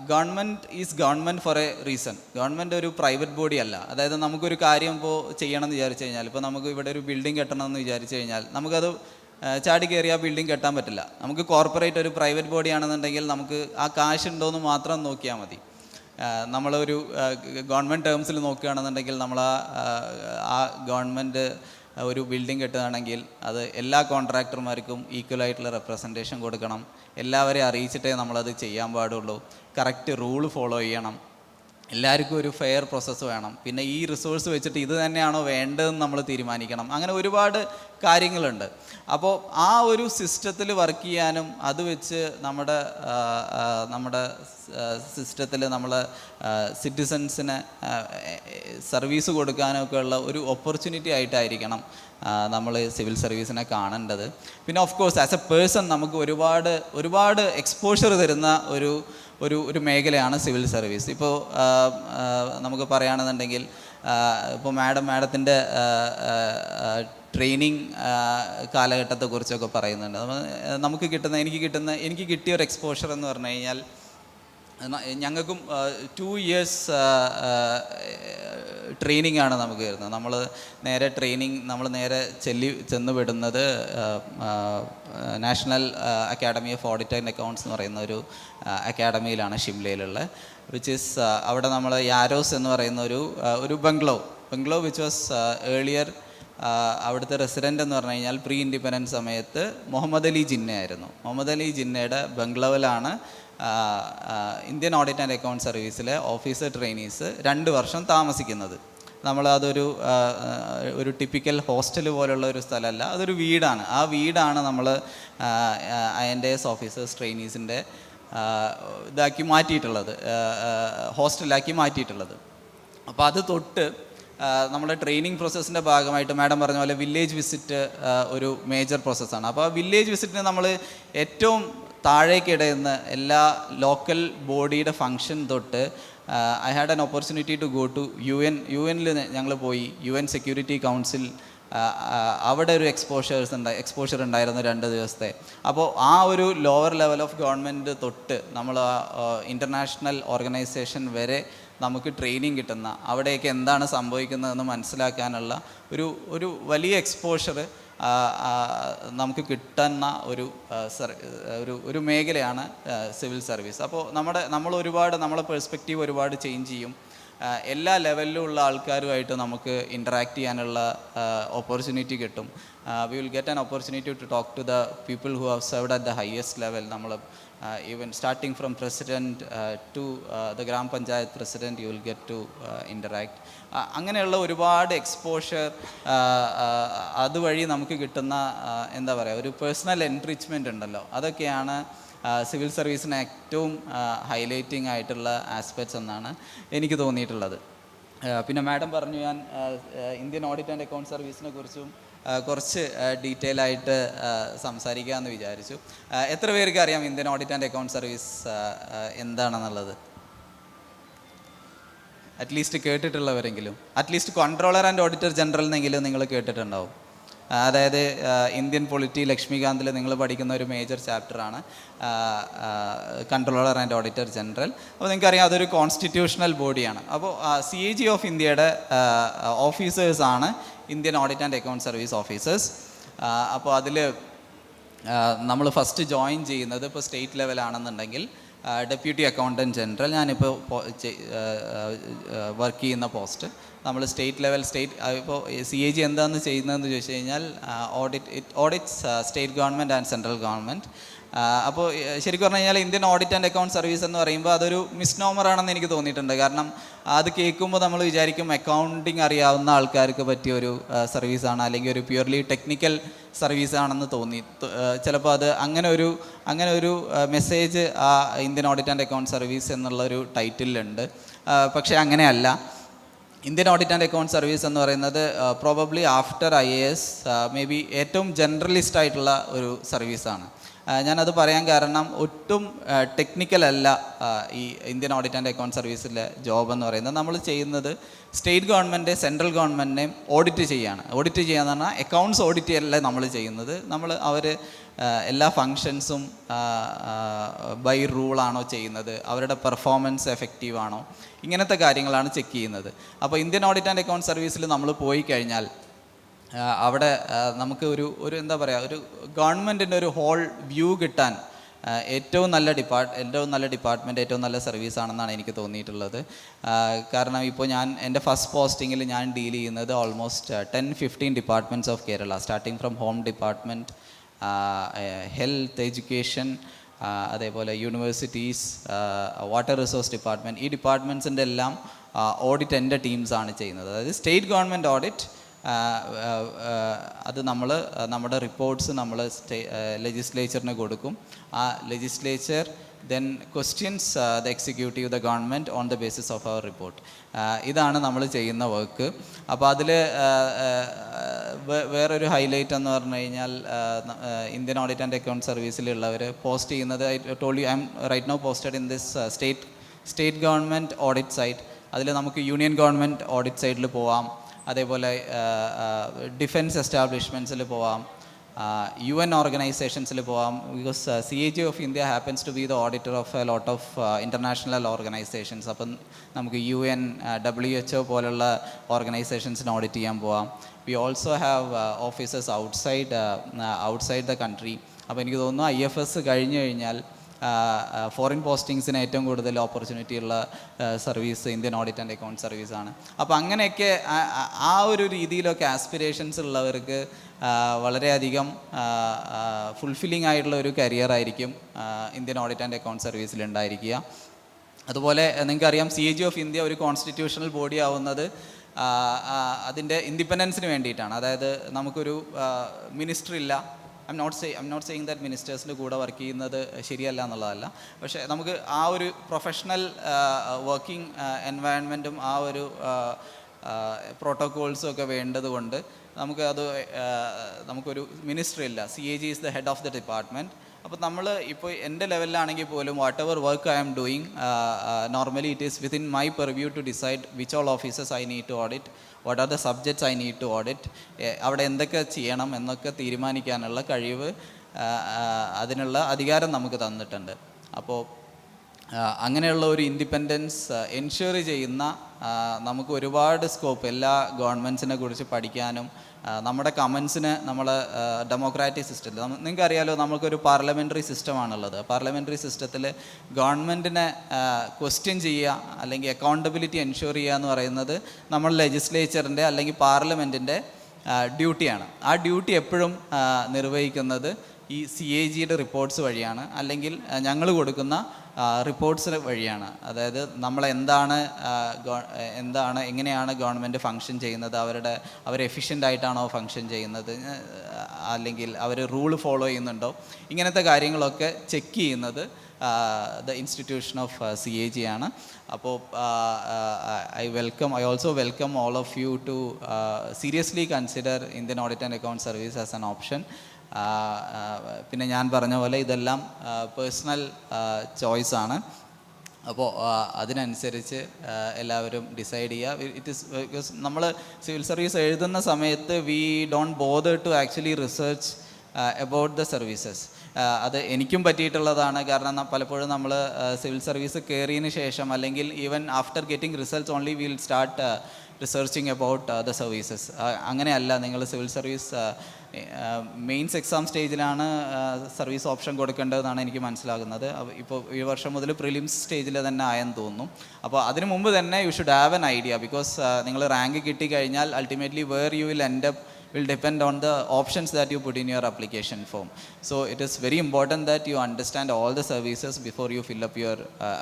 government is government four A reason. Government ഒരു പ്രൈവറ്റ് ബോഡി അല്ല. അതായത് നമുക്കൊരു കാര്യം ഇപ്പോൾ ചെയ്യണമെന്ന് വിചാരിച്ചു കഴിഞ്ഞാൽ, ഇപ്പോൾ നമുക്ക് ഇവിടെ ഒരു ബിൽഡിംഗ് കെട്ടണമെന്ന് വിചാരിച്ചു കഴിഞ്ഞാൽ നമുക്കത് ചാടി കയറി ആ ബിൽഡിംഗ് കെട്ടാൻ പറ്റില്ല. നമുക്ക് കോർപ്പറേറ്റ് ഒരു പ്രൈവറ്റ് ബോഡി ആണെന്നുണ്ടെങ്കിൽ നമുക്ക് ആ കാശുണ്ടോയെന്ന് മാത്രം നോക്കിയാൽ മതി. നമ്മളൊരു ഗവൺമെൻറ് ടേംസിൽ നോക്കുകയാണെന്നുണ്ടെങ്കിൽ ആ ഗവൺമെൻറ് ഒരു ബിൽഡിംഗ് കെട്ടുകയാണെങ്കിൽ അത് എല്ലാ കോൺട്രാക്ടർമാർക്കും ഈക്വലായിട്ടുള്ള റെപ്രസെൻറ്റേഷൻ കൊടുക്കണം, എല്ലാവരെയും അറിയിച്ചിട്ടേ നമ്മളത് ചെയ്യാൻ പാടുള്ളൂ, കറക്റ്റ് റൂൾ ഫോളോ ചെയ്യണം, എല്ലാവർക്കും ഒരു ഫെയർ പ്രോസസ്സ് വേണം, പിന്നെ ഈ റിസോഴ്സ് വെച്ചിട്ട് ഇത് തന്നെയാണോ വേണ്ടതെന്ന് നമ്മൾ തീരുമാനിക്കണം. അങ്ങനെ ഒരുപാട് കാര്യങ്ങളുണ്ട്. അപ്പോൾ ആ ഒരു സിസ്റ്റത്തിൽ വർക്ക് ചെയ്യാനും അത് വെച്ച് നമ്മുടെ സിസ്റ്റത്തിൽ നമ്മൾ സിറ്റിസൺസിന് സർവീസ് കൊടുക്കാനൊക്കെ ഉള്ള ഒരു ഓപ്പർച്യൂണിറ്റി ആയിട്ടായിരിക്കണം നമ്മൾ സിവിൽ സർവീസിനെ കാണേണ്ടത്. പിന്നെ of course as A person നമുക്ക് ഒരുപാട് എക്സ്പോഷർ തരുന്ന ഒരു മേഖലയാണ് സിവിൽ സർവീസ്. ഇപ്പോൾ നമുക്ക് പറയുകയാണെന്നുണ്ടെങ്കിൽ ഇപ്പോൾ മാഡത്തിൻ്റെ ട്രെയിനിങ് കാലഘട്ടത്തെക്കുറിച്ചൊക്കെ പറയുന്നുണ്ട്. എനിക്ക് കിട്ടിയ ഒരു എക്സ്പോഷർ എന്ന് പറഞ്ഞു കഴിഞ്ഞാൽ ഞങ്ങൾക്കും 2 years ട്രെയിനിങ് ആണ് നമുക്ക് വരുന്നത്. നമ്മൾ നേരെ ചെന്ന് വിടുന്നത് national academy of audit and accounts എന്ന് പറയുന്ന ഒരു അക്കാഡമിയിലാണ് ഷിംലയിലുള്ള. വിച്ച് ഈസ് അവിടെ നമ്മൾ യാരോസ് എന്ന് പറയുന്ന ഒരു ബംഗ്ലോ വിച്ച് വാസ് ഏർലിയർ അവിടുത്തെ റെസിഡൻ്റ് എന്ന് പറഞ്ഞു കഴിഞ്ഞാൽ പ്രീ ഇൻഡിപെൻഡൻസ് സമയത്ത് മുഹമ്മദ് അലി ജിന്ന ആയിരുന്നു. മുഹമ്മദ് അലി ജിന്നയുടെ ബംഗ്ലവിലാണ് ഇന്ത്യൻ ഓഡിറ്റ് ആൻഡ് അക്കൗണ്ട് സർവീസിലെ ഓഫീസർ ട്രെയിനീസ് 2 വർഷം താമസിക്കുന്നത്. ഒരു ടിപ്പിക്കൽ ഹോസ്റ്റൽ പോലുള്ള ഒരു സ്ഥലമല്ല, അതൊരു വീടാണ്. ആ വീടാണ് നമ്മൾ INS ഓഫീസേഴ്സ് ട്രെയിനീസിൻ്റെ ഇതാക്കി മാറ്റിയിട്ടുള്ളത്, ഹോസ്റ്റലാക്കി മാറ്റിയിട്ടുള്ളത്. അപ്പോൾ അത് തൊട്ട് നമ്മുടെ ട്രെയിനിങ് പ്രോസസ്സിൻ്റെ ഭാഗമായിട്ട് മാഡം പറഞ്ഞ പോലെ വില്ലേജ് വിസിറ്റ് ഒരു മേജർ പ്രോസസ്സാണ്. അപ്പോൾ ആ വില്ലേജ് വിസിറ്റിന് നമ്മൾ ഏറ്റവും താഴേക്കിടയിൽ എല്ലാ ലോക്കൽ ബോഡിയുടെ ഫങ്ഷൻ തൊട്ട് I had an opportunity to go to UN ഞങ്ങൾ പോയി. UN സെക്യൂരിറ്റി കൗൺസിൽ അവിടെ ഒരു എക്സ്പോഷർ ഉണ്ടായിരുന്നു 2 ദിവസത്തെ. അപ്പോൾ ആ ഒരു ലോവർ ലെവൽ ഓഫ് ഗവൺമെൻറ് തൊട്ട് നമ്മൾ ഇൻ്റർനാഷണൽ ഓർഗനൈസേഷൻ വരെ നമുക്ക് ട്രെയിനിങ് കിട്ടുന്ന, അവിടെയൊക്കെ എന്താണ് സംഭവിക്കുന്നതെന്ന് മനസ്സിലാക്കാനുള്ള ഒരു വലിയ എക്സ്പോഷർ നമുക്ക് കിട്ടുന്ന ഒരു മേഖലയാണ് സിവിൽ സർവീസ്. അപ്പോൾ നമ്മളെ പെർസ്പെക്റ്റീവ് ഒരുപാട് ചേഞ്ച് ചെയ്യും. എല്ലാ ലെവലിലുള്ള ആൾക്കാരുമായിട്ട് നമുക്ക് ഇൻറ്ററാക്ട് ചെയ്യാനുള്ള ഓപ്പർച്യൂണിറ്റി കിട്ടും. We will get an opportunity to talk to the people who have served at the highest level. നമ്മൾ even starting from president to the gram panchayat president you will get to interact. അങ്ങനെയുള്ള ഒരുപാട് exposure അതുവഴി നമുക്ക് കിട്ടുന്ന എന്താ പറയുക, ഒരു പേഴ്സണൽ എൻറിച്ച്മെൻ്റ് ഉണ്ടല്ലോ, അതൊക്കെയാണ് സിവിൽ സർവീസിന് ഏറ്റവും ഹൈലൈറ്റിംഗ് ആയിട്ടുള്ള ആസ്പെക്ട്സ് എന്നാണ് എനിക്ക് തോന്നിയിട്ടുള്ളത്. പിന്നെ മാഡം പറഞ്ഞു, ഞാൻ ഇന്ത്യൻ ഓഡിറ്റ് ആൻഡ് അക്കൗണ്ട് സർവീസിനെ കുറിച്ചും കുറച്ച് ഡീറ്റെയിൽ ആയിട്ട് സംസാരിക്കാമെന്ന് വിചാരിച്ചു. എത്ര പേർക്ക് അറിയാം Indian audit and account service എന്താണെന്നുള്ളത്? അറ്റ്ലീസ്റ്റ് കേട്ടിട്ടുള്ളവരെങ്കിലും, at least controller and auditor general എന്നെങ്കിലും നിങ്ങൾ കേട്ടിട്ടുണ്ടാവും. അതായത് ഇന്ത്യൻ പൊളിറ്റി ലക്ഷ്മികാന്തിൽ നിങ്ങൾ പഠിക്കുന്ന ഒരു മേജർ ചാപ്റ്ററാണ് കൺട്രോളർ ആൻഡ് ഓഡിറ്റർ ജനറൽ. അപ്പോൾ നിങ്ങൾക്കറിയാം അതൊരു കോൺസ്റ്റിറ്റ്യൂഷണൽ ബോഡിയാണ്. അപ്പോൾ CAG ഓഫ് ഇന്ത്യയുടെ ഓഫീസേഴ്സാണ് Indian audit and account service officers. അപ്പോൾ അതിൽ നമ്മൾ ഫസ്റ്റ് ജോയിൻ ചെയ്യുന്നത് ഇപ്പോൾ സ്റ്റേറ്റ് ലെവലാണെന്നുണ്ടെങ്കിൽ ഡെപ്യൂട്ടി അക്കൗണ്ടൻറ്റ് ജനറൽ, ഞാനിപ്പോൾ വർക്ക് ചെയ്യുന്ന പോസ്റ്റ്, നമ്മൾ സ്റ്റേറ്റ് ലെവൽ ഇപ്പോൾ CAG എന്താണെന്ന് ചെയ്യുന്നതെന്ന് ചോദിച്ചു കഴിഞ്ഞാൽ audits state government and central government. അപ്പോൾ ശരിക്കും പറഞ്ഞു കഴിഞ്ഞാൽ Indian audit and account service എന്ന് പറയുമ്പോൾ അതൊരു മിസ്നോമറാണെന്ന് എനിക്ക് തോന്നിയിട്ടുണ്ട്. കാരണം അത് കേൾക്കുമ്പോൾ നമ്മൾ വിചാരിക്കും അക്കൗണ്ടിങ് അറിയാവുന്ന ആൾക്കാർക്ക് പറ്റിയ ഒരു സർവീസാണ്, അല്ലെങ്കിൽ ഒരു പ്യുവർലി ടെക്നിക്കൽ സർവീസാണെന്ന് തോന്നി. ചിലപ്പോൾ അത് അങ്ങനെ ഒരു മെസ്സേജ് ആ Indian audit and account service എന്നുള്ളൊരു ടൈറ്റിലുണ്ട്. പക്ഷേ അങ്ങനെയല്ല. Indian audit and account service എന്ന് പറയുന്നത് probably after IAS may be ഏറ്റവും ജനറലിസ്റ്റ് ആയിട്ടുള്ള ഒരു സർവീസാണ്. ഞാനത് പറയാൻ കാരണം ഒട്ടും ടെക്നിക്കലല്ല ഈ ഇന്ത്യൻ ഓഡിറ്റ് ആൻഡ് അക്കൗണ്ട് സർവീസിലെ ജോബ് എന്ന് പറയുന്നത്. നമ്മൾ ചെയ്യുന്നത് സ്റ്റേറ്റ് ഗവൺമെൻറ് സെൻട്രൽ ഗവൺമെൻറ്റിനെയും ഓഡിറ്റ് ചെയ്യാന്ന് പറഞ്ഞാൽ അക്കൗണ്ട്സ് ഓഡിറ്റ് ചെയ്യല്ല നമ്മൾ ചെയ്യുന്നത്. അവർ എല്ലാ ഫങ്ഷൻസും ബൈ റൂളാണോ ചെയ്യുന്നത്, അവരുടെ പെർഫോമൻസ് എഫക്റ്റീവ് ആണോ, ഇങ്ങനത്തെ കാര്യങ്ങളാണ് ചെക്ക് ചെയ്യുന്നത്. അപ്പോൾ ഇന്ത്യൻ ഓഡിറ്റ് ആൻഡ് അക്കൗണ്ട് സർവീസിൽ നമ്മൾ പോയി കഴിഞ്ഞാൽ അവിടെ നമുക്ക് ഒരു എന്താ പറയുക, ഒരു ഗവൺമെൻറ്റിൻ്റെ ഒരു ഹോൾ വ്യൂ കിട്ടാൻ ഏറ്റവും നല്ല ഡിപ്പാർട്ട്മെൻറ്റ് ഏറ്റവും നല്ല സർവീസാണെന്നാണ് എനിക്ക് തോന്നിയിട്ടുള്ളത്. കാരണം ഇപ്പോൾ എൻ്റെ ഫസ്റ്റ് പോസ്റ്റിങ്ങിൽ ഞാൻ ഡീൽ ചെയ്യുന്നത് almost 10-15 departments of Kerala, starting from home department, health, education, അതേപോലെ യൂണിവേഴ്സിറ്റീസ്, വാട്ടർ റിസോഴ്സ് ഡിപ്പാർട്ട്മെൻറ്റ്, ഈ ഡിപ്പാർട്ട്മെൻറ്റ്സിൻ്റെ എല്ലാം ഓഡിറ്റ് എൻ്റെ ടീംസാണ് ചെയ്യുന്നത്. അതായത് സ്റ്റേറ്റ് ഗവൺമെൻറ് ഓഡിറ്റ്, അത് നമ്മുടെ റിപ്പോർട്ട്സ് നമ്മൾ ലെജിസ്ലേച്ചറിന് കൊടുക്കും. ആ legislature then questions the executive, the government on the basis of our report. ഇതാണ് നമ്മൾ ചെയ്യുന്ന വർക്ക്. അപ്പോൾ അതിൽ വേറൊരു ഹൈലൈറ്റ് എന്ന് പറഞ്ഞു കഴിഞ്ഞാൽ ഇന്ത്യൻ ഓഡിറ്റ് ആൻഡ് അക്കൗണ്ട് സർവീസിലുള്ളവർ പോസ്റ്റ് ചെയ്യുന്നത്, I told you I'm right now posted in this state government audit site. അതിൽ നമുക്ക് യൂണിയൻ ഗവൺമെൻറ് ഓഡിറ്റ് സൈറ്റിൽ പോവാം, അതേപോലെ ഡിഫൻസ് എസ്റ്റാബ്ലിഷ്മെൻറ്റ്സിൽ പോവാം, UN organizations പോവാം. Because CAG of India happens to be the auditor of a lot of international organizations. അപ്പം നമുക്ക് UN, WHO പോലുള്ള ഓർഗനൈസേഷൻസിന് ഓഡിറ്റ് ചെയ്യാൻ പോവാം. We also have officers outside the country. അപ്പോൾ എനിക്ക് തോന്നുന്നു IFS കഴിഞ്ഞു കഴിഞ്ഞാൽ ഫോറിൻ പോസ്റ്റിങ്സിന് ഏറ്റവും കൂടുതൽ ഓപ്പർച്യൂണിറ്റി ഉള്ള service Indian audit and account സർവീസാണ്. അപ്പോൾ അങ്ങനെയൊക്കെ ആ ഒരു രീതിയിലൊക്കെ ആസ്പിറേഷൻസ് ഉള്ളവർക്ക് വളരെയധികം ഫുൾഫില്ലിംഗ് ആയിട്ടുള്ള ഒരു കരിയർ ആയിരിക്കും ഇന്ത്യൻ ഓഡിറ്റ് ആൻഡ് അക്കൗണ്ട് സർവീസിൽ ഉണ്ടായിരിക്കുക. അതുപോലെ നിങ്ങൾക്കറിയാം CAG of India ഒരു കോൺസ്റ്റിറ്റ്യൂഷണൽ ബോഡി ആവുന്നത് അതിൻ്റെ ഇൻഡിപെൻഡൻസിന് വേണ്ടിയിട്ടാണ്. അതായത് നമുക്കൊരു മിനിസ്റ്റർ ഇല്ല. I'm not saying that മിനിസ്റ്റേഴ്സിൻ്റെ കൂടെ വർക്ക് ചെയ്യുന്നത് ശരിയല്ല എന്നുള്ളതല്ല. പക്ഷേ നമുക്ക് ആ ഒരു പ്രൊഫഷണൽ വർക്കിംഗ് എൻവയൺമെൻറ്റും ആ ഒരു പ്രോട്ടോകോൾസും ഒക്കെ വേണ്ടതുകൊണ്ട് നമുക്കൊരു മിനിസ്റ്റർ ഇല്ല. CAG is the head of the department. അപ്പോൾ നമ്മൾ ഇപ്പോൾ എൻ്റെ ലെവലിലാണെങ്കിൽ പോലും whatever work I am doing, normally it is within my purview to decide which all officers I need to audit, what are the subjects I need to audit, അവിടെ എന്തൊക്കെ ചെയ്യണം എന്നൊക്കെ തീരുമാനിക്കാനുള്ള കഴിവ്, അതിനുള്ള അധികാരം നമുക്ക് തന്നിട്ടുണ്ട്. അപ്പോൾ അങ്ങനെയുള്ള ഒരു ഇൻഡിപെൻഡൻസ് എൻഷുർ ചെയ്യുന്ന നമുക്ക് ഒരുപാട് സ്കോപ്പ് എല്ലാ ഗവൺമെൻറ്റ്സിനെ കുറിച്ച് പഠിക്കാനും നമ്മുടെ കമൻസിന് നമ്മൾ ഡെമോക്രാറ്റിക് സിസ്റ്റത്തിൽ നിങ്ങൾക്കറിയാലോ നമുക്കൊരു പാർലമെൻ്ററി സിസ്റ്റമാണുള്ളത്. പാർലമെൻ്ററി സിസ്റ്റത്തിൽ ഗവൺമെൻറ്റിനെ ക്വസ്റ്റ്യൻ ചെയ്യുക അല്ലെങ്കിൽ അക്കൗണ്ടബിലിറ്റി എൻഷുർ ചെയ്യുക എന്ന് പറയുന്നത് നമ്മൾ ലെജിസ്ലേച്ചറിൻ്റെ അല്ലെങ്കിൽ പാർലമെൻറ്റിൻ്റെ ഡ്യൂട്ടിയാണ്. ആ ഡ്യൂട്ടി എപ്പോഴും നിർവഹിക്കുന്നത് ഈ CAGയുടെ റിപ്പോർട്ട്സ് വഴിയാണ്, അല്ലെങ്കിൽ ഞങ്ങൾ കൊടുക്കുന്ന റിപ്പോർട്ട്സ് വഴിയാണ്. അതായത് എങ്ങനെയാണ് ഗവൺമെൻറ് ഫങ്ഷൻ ചെയ്യുന്നത്, അവർ എഫിഷ്യൻ്റ് ആയിട്ടാണോ ഫങ്ഷൻ ചെയ്യുന്നത്, അല്ലെങ്കിൽ അവർ റൂൾ ഫോളോ ചെയ്യുന്നുണ്ടോ, ഇങ്ങനത്തെ കാര്യങ്ങളൊക്കെ ചെക്ക് ചെയ്യുന്നത് ദ ഇൻസ്റ്റിറ്റ്യൂഷൻ ഓഫ് CAG ആണ്. അപ്പോൾ I also welcome all of you to seriously consider Indian Audit and Account Service as an option. പിന്നെ ഞാൻ പറഞ്ഞ പോലെ ഇതെല്ലാം പേഴ്സണൽ ചോയ്സാണ്. അപ്പോൾ അതിനനുസരിച്ച് എല്ലാവരും ഡിസൈഡ് ചെയ്യുക. ഇറ്റ് ഈസ് ബിക്കോസ് നമ്മൾ സിവിൽ സർവീസ് എഴുതുന്ന സമയത്ത് we don't bother to actually research about the services. അത് എനിക്കും പറ്റിയിട്ടുള്ളതാണ്. കാരണം പലപ്പോഴും നമ്മൾ സിവിൽ സർവീസ് കയറിയതിന് ശേഷം അല്ലെങ്കിൽ even after getting results only will start researching about the services. അങ്ങനെയല്ല, നിങ്ങൾ സിവിൽ സർവീസ് മെയിൻസ് എക്സാം സ്റ്റേജിലാണ് സർവീസ് ഓപ്ഷൻ കൊടുക്കേണ്ടതെന്നാണ് എനിക്ക് മനസ്സിലാകുന്നത്. ഇപ്പോൾ ഈ വർഷം മുതൽ പ്രിലിംസ് സ്റ്റേജിൽ തന്നെ ആയെന്ന് തോന്നുന്നു. അപ്പോൾ അതിന് മുമ്പ് തന്നെ you should have an idea, because നിങ്ങൾ റാങ്ക് കിട്ടിക്കഴിഞ്ഞാൽ ultimately where you will end up will depend on the options that you put in your application form. So it is very important that you understand all the services before you fill up your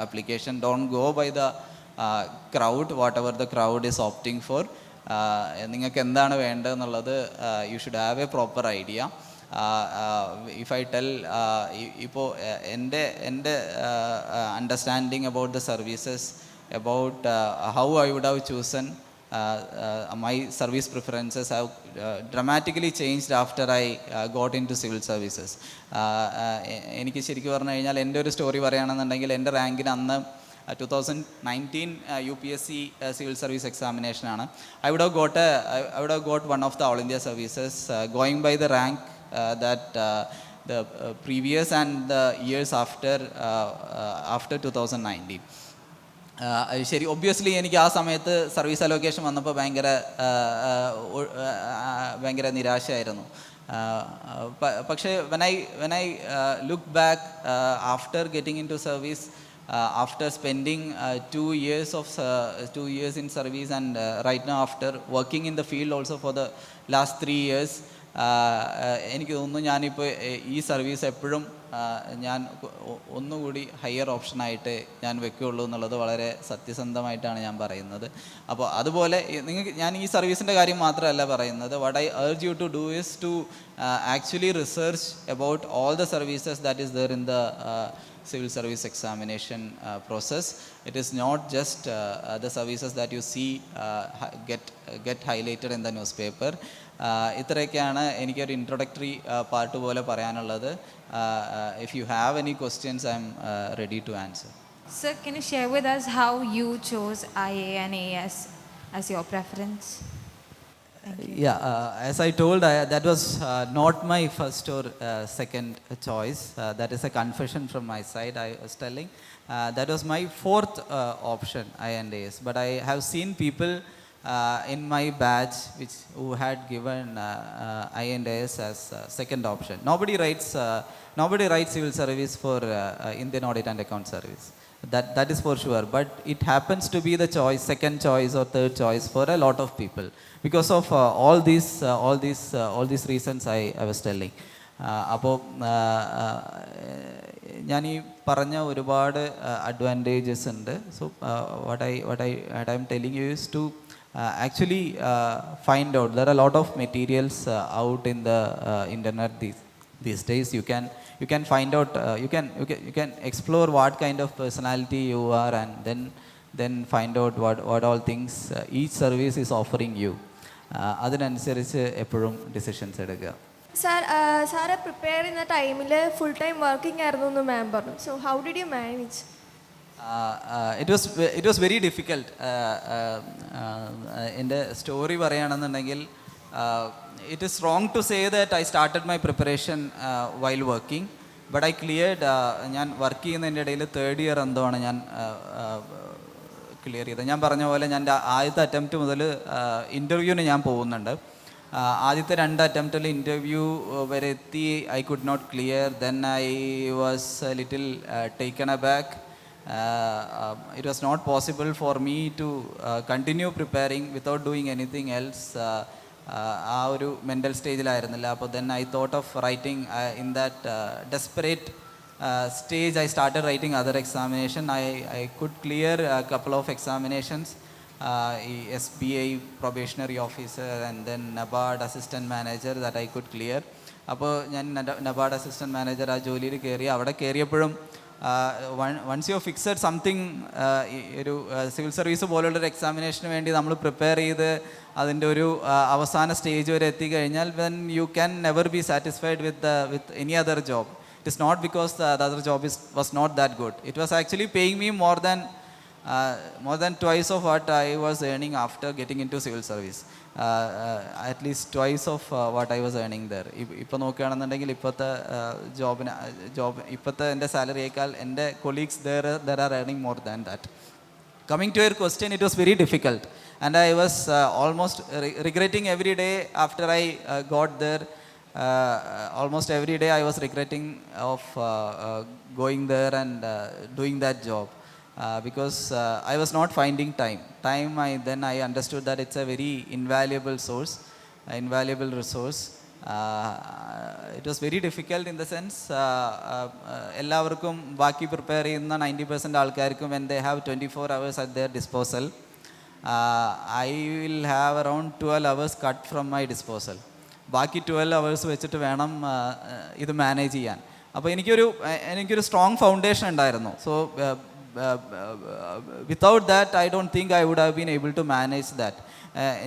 application. Don't go by the crowd, whatever the crowd is opting for. നിങ്ങൾക്ക് എന്താണ് വേണ്ടതെന്നുള്ളത് you should have a proper idea. If I tell ഇപ്പോൾ എൻ്റെ understanding about the services, about how I would have chosen my service preferences have dramatically changed after I got into civil services. എനിക്ക് ശരിക്കും പറഞ്ഞു കഴിഞ്ഞാൽ എൻ്റെ ഒരു story പറയുകയാണെന്നുണ്ടെങ്കിൽ എൻ്റെ റാങ്കിന് അന്ന് 2019 UPSC civil service examination ആണ്. I would have got one of the all India services going by the rank that the previous and the years after 2019. ശരി, ഒബ്വിയസ്ലി എനിക്ക് ആ സമയത്ത് സർവീസ് അലോക്കേഷൻ വന്നപ്പോൾ ഭയങ്കര നിരാശയായിരുന്നു. പക്ഷേ when I look back after getting into service, after spending 2 years in service, and right now after working in the field also for the last 3 years, എനിക്ക് തോന്നുന്നു ഞാനിപ്പോൾ ഈ സർവീസ് എപ്പോഴും ഞാൻ ഒന്നുകൂടി ഹയർ ഓപ്ഷനായിട്ട് ഞാൻ വെക്കുകയുള്ളൂ എന്നുള്ളത് വളരെ സത്യസന്ധമായിട്ടാണ് ഞാൻ പറയുന്നത്. അപ്പോൾ അതുപോലെ ഞാൻ ഈ സർവീസിൻ്റെ കാര്യം മാത്രമല്ല പറയുന്നത്. What I urge you to do is to actually research about all the services that is there in the civil service examination process. It is not just the services that you see get highlighted in the newspaper. ഇത്രയൊക്കെയാണ് എനിക്കൊരു introductory part പോലെ പറയാനുള്ളത്. If you have any questions, I'm ready to answer. Sir, can you share with us how you chose IA and AS as your preference? Yeah, as I told, that was not my first or second choice. That is a confession from my side. I was telling that was my fourth option, INDAS. But I have seen people in my batch who had given INDAS as second option. Nobody writes civil service for Indian Audit and Account Service. That is for sure. But it happens to be the choice, second choice or third choice for a lot of people because of all these reasons I was telling. അപ്പോൾ ഞാൻ ഈ പറഞ്ഞ ഒരുപാട് advantages ഉണ്ട്. So what I'm telling you is to actually find out. There are a lot of materials out in the internet these days. You can find out, you can explore what kind of personality you are, and then find out what all things each service is offering you. അതിനനുസരിച്ച് എപ്പോഴും decisions എടുക്കുക. Sir prepare ചെയ്യുന്ന ടൈമിൽ full time working ആയിരുന്നു എന്ന് മാം പറഞ്ഞു. So how did you manage? It was very difficult. എൻ്റെ story പറയുകയാണെന്നുണ്ടെങ്കിൽ it is wrong to say that I started my preparation while working, but I cleared. ഞാൻ work ചെയ്യുന്നതിൻ്റെ ഇടയിൽ തേർഡ് ഇയർ എന്തോ ആണ് ഞാൻ ക്ലിയർ ചെയ്തത്. ഞാൻ പറഞ്ഞ പോലെ ഞാൻ ആദ്യത്തെ അറ്റംപ്റ്റ് മുതൽ ഇൻ്റർവ്യൂവിന് ഞാൻ പോകുന്നുണ്ട്. ആദ്യത്തെ 2 അറ്റംപ്റ്റിൽ ഇൻ്റർവ്യൂ വരെ എത്തി. I could not clear. Then I was little taken aback. It was not possible for me to continue preparing without doing anything else. ആ ഒരു മെൻ്റൽ സ്റ്റേജിലായിരുന്നില്ല. അപ്പോൾ then I thought of writing in that desperate stage. I started writing other examination. I could clear couple of examinations. ഈ SBI probationary officer and then NABARD assistant manager that I could clear. അപ്പോൾ ഞാൻ NABARD assistant manager ആ ജോലിയിൽ കയറി. അവിടെ കയറിയപ്പോഴും once you fixed something, ഒരു civil service പോലുള്ളൊരു എക്സാമിനേഷന് വേണ്ടി നമ്മൾ പ്രിപ്പയർ ചെയ്ത് അതിൻ്റെ ഒരു അവസാന സ്റ്റേജ് വരെ എത്തിക്കഴിഞ്ഞാൽ then you can never be satisfied with any other job. It is not because the other job was not that good. It was actually paying me more than twice of what I was earning after getting into civil service. At least twice of what I was earning there. ഇപ്പോൾ നോക്കുകയാണെന്നുണ്ടെങ്കിൽ ഇപ്പോഴത്തെ ഇപ്പോഴത്തെ എൻ്റെ സാലറിയേക്കാൾ എൻ്റെ colleagues there are earning more than that. Coming to your question, it was very difficult and I was almost regretting every day after I got there. Almost every day I was regretting of going there and doing that job. Because I was not finding time. Then I understood that it's a very invaluable resource. It was very difficult in the sense എല്ലാവർക്കും ബാക്കി prepare ചെയ്യുന്ന 90% ആൾക്കാർക്കും when they have 24 hours at their disposal, I will have around 12 hours cut from my disposal. ബാക്കി 12 hours വെച്ചിട്ട് വേണം ഇത് manage ചെയ്യാൻ. അപ്പോൾ എനിക്കൊരു സ്ട്രോങ് ഫൗണ്ടേഷൻ ഉണ്ടായിരുന്നു. So without that I don't think I would have been able to manage that.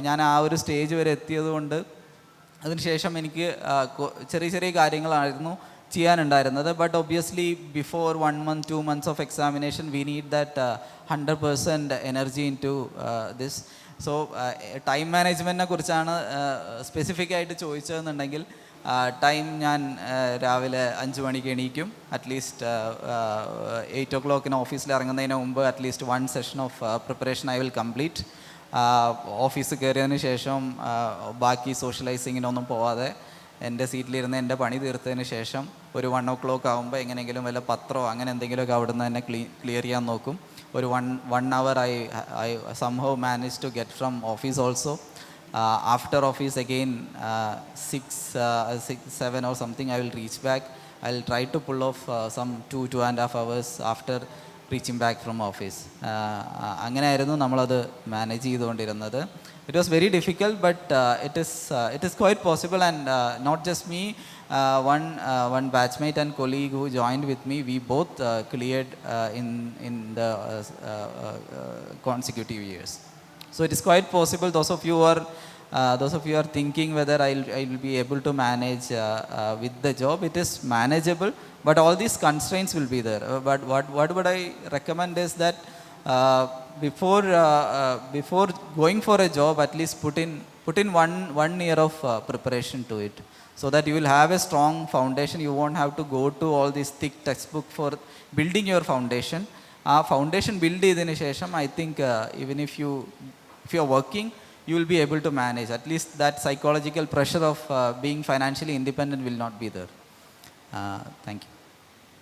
ഞാൻ ആ ഒരു സ്റ്റേജ് വരെ എത്തിയത് കൊണ്ട് അതിനുശേഷം എനിക്ക് ചെറിയ കാര്യങ്ങളായിരുന്നു ചെയ്യാനുണ്ടായിരുന്നത്. But obviously before 1 month 2 months of examination we need that 100% energy into this. So time മാനേജ്മെൻറ്റിനെ കുറിച്ചാണ് സ്പെസിഫിക് ആയിട്ട് ചോദിച്ചതെന്നുണ്ടെങ്കിൽ ടൈം ഞാൻ രാവിലെ 5 മണിക്ക് എണീക്കും. അറ്റ്ലീസ്റ്റ് 8 o'clock ഓഫീസിൽ ഇറങ്ങുന്നതിന് മുമ്പ് at least 1 session of preparation I will complete. Office കയറിയതിന് ശേഷം ബാക്കി സോഷ്യലൈസിങ്ങിനൊന്നും പോവാതെ എൻ്റെ സീറ്റിലിരുന്ന് എൻ്റെ പണി തീർത്തതിന് ശേഷം ഒരു 1 o'clock ആകുമ്പോൾ എങ്ങനെയെങ്കിലും വല്ല പത്രമോ അങ്ങനെ എന്തെങ്കിലുമൊക്കെ അവിടെ നിന്ന് തന്നെ ക്ലിയർ ചെയ്യാൻ നോക്കും. ഒരു 1 hour I somehow managed to get from office also. After office again 6-7 or something I will reach back. I'll try to pull off some 2.5 hours after reaching back from office. അങ്ങനെയായിരുന്നു നമ്മളത് manage ചെയ്തുകൊണ്ടിരുന്നത്. It was very difficult, but it is quite possible. And not just me, one batchmate and colleague who joined with me, we both cleared in the consecutive years. So it is quite possible. Those of you are thinking whether I'll be able to manage with the job, it is manageable, but all these constraints will be there. But what would I recommend is that before going for a job, at least put in one year of preparation to it, so that you will have a strong foundation. You won't have to go to all this thick textbook for building your foundation. Foundation build ചെയ്തതിന് ശേഷം, I think even if you are working, you will be able to manage. At least that psychological pressure of being financially independent will not be there. Thank you.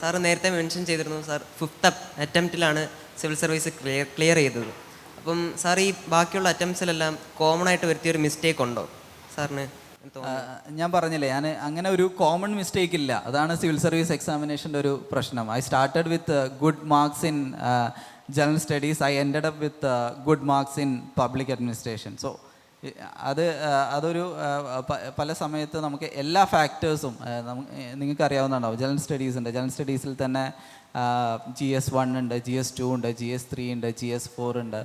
Sir നേരത്തെ mention ചെയ്തിരുന്നു sir 5th അറ്റംപ്റ്റിലാണ് civil service clear ചെയ്തത്. അപ്പം sir ഈ ബാക്കിയുള്ള അറ്റംപ്റ്റ്സിലെല്ലാം common ആയിട്ട് വരുത്തിയൊരു mistake ഉണ്ടോ സാറിന്? ഞാൻ പറഞ്ഞില്ലേ, ഞാൻ അങ്ങനെ ഒരു കോമൺ മിസ്റ്റേക്ക് ഇല്ല. അതാണ് സിവിൽ സർവീസ് എക്സാമിനേഷൻ്റെ ഒരു പ്രശ്നം. I started with good marks in general studies. I ended up with good marks in public administration. So അതൊരു പല സമയത്ത് നമുക്ക് എല്ലാ ഫാക്ടേഴ്സും നിങ്ങൾക്കറിയാവുന്നതാണോ. ജനറൽ സ്റ്റഡീസ് ഉണ്ട്, ജനറൽ സ്റ്റഡീസിൽ തന്നെ GS1 ഉണ്ട്, GS2 ഉണ്ട്, GS3 ഉണ്ട്, GS4 ഉണ്ട്.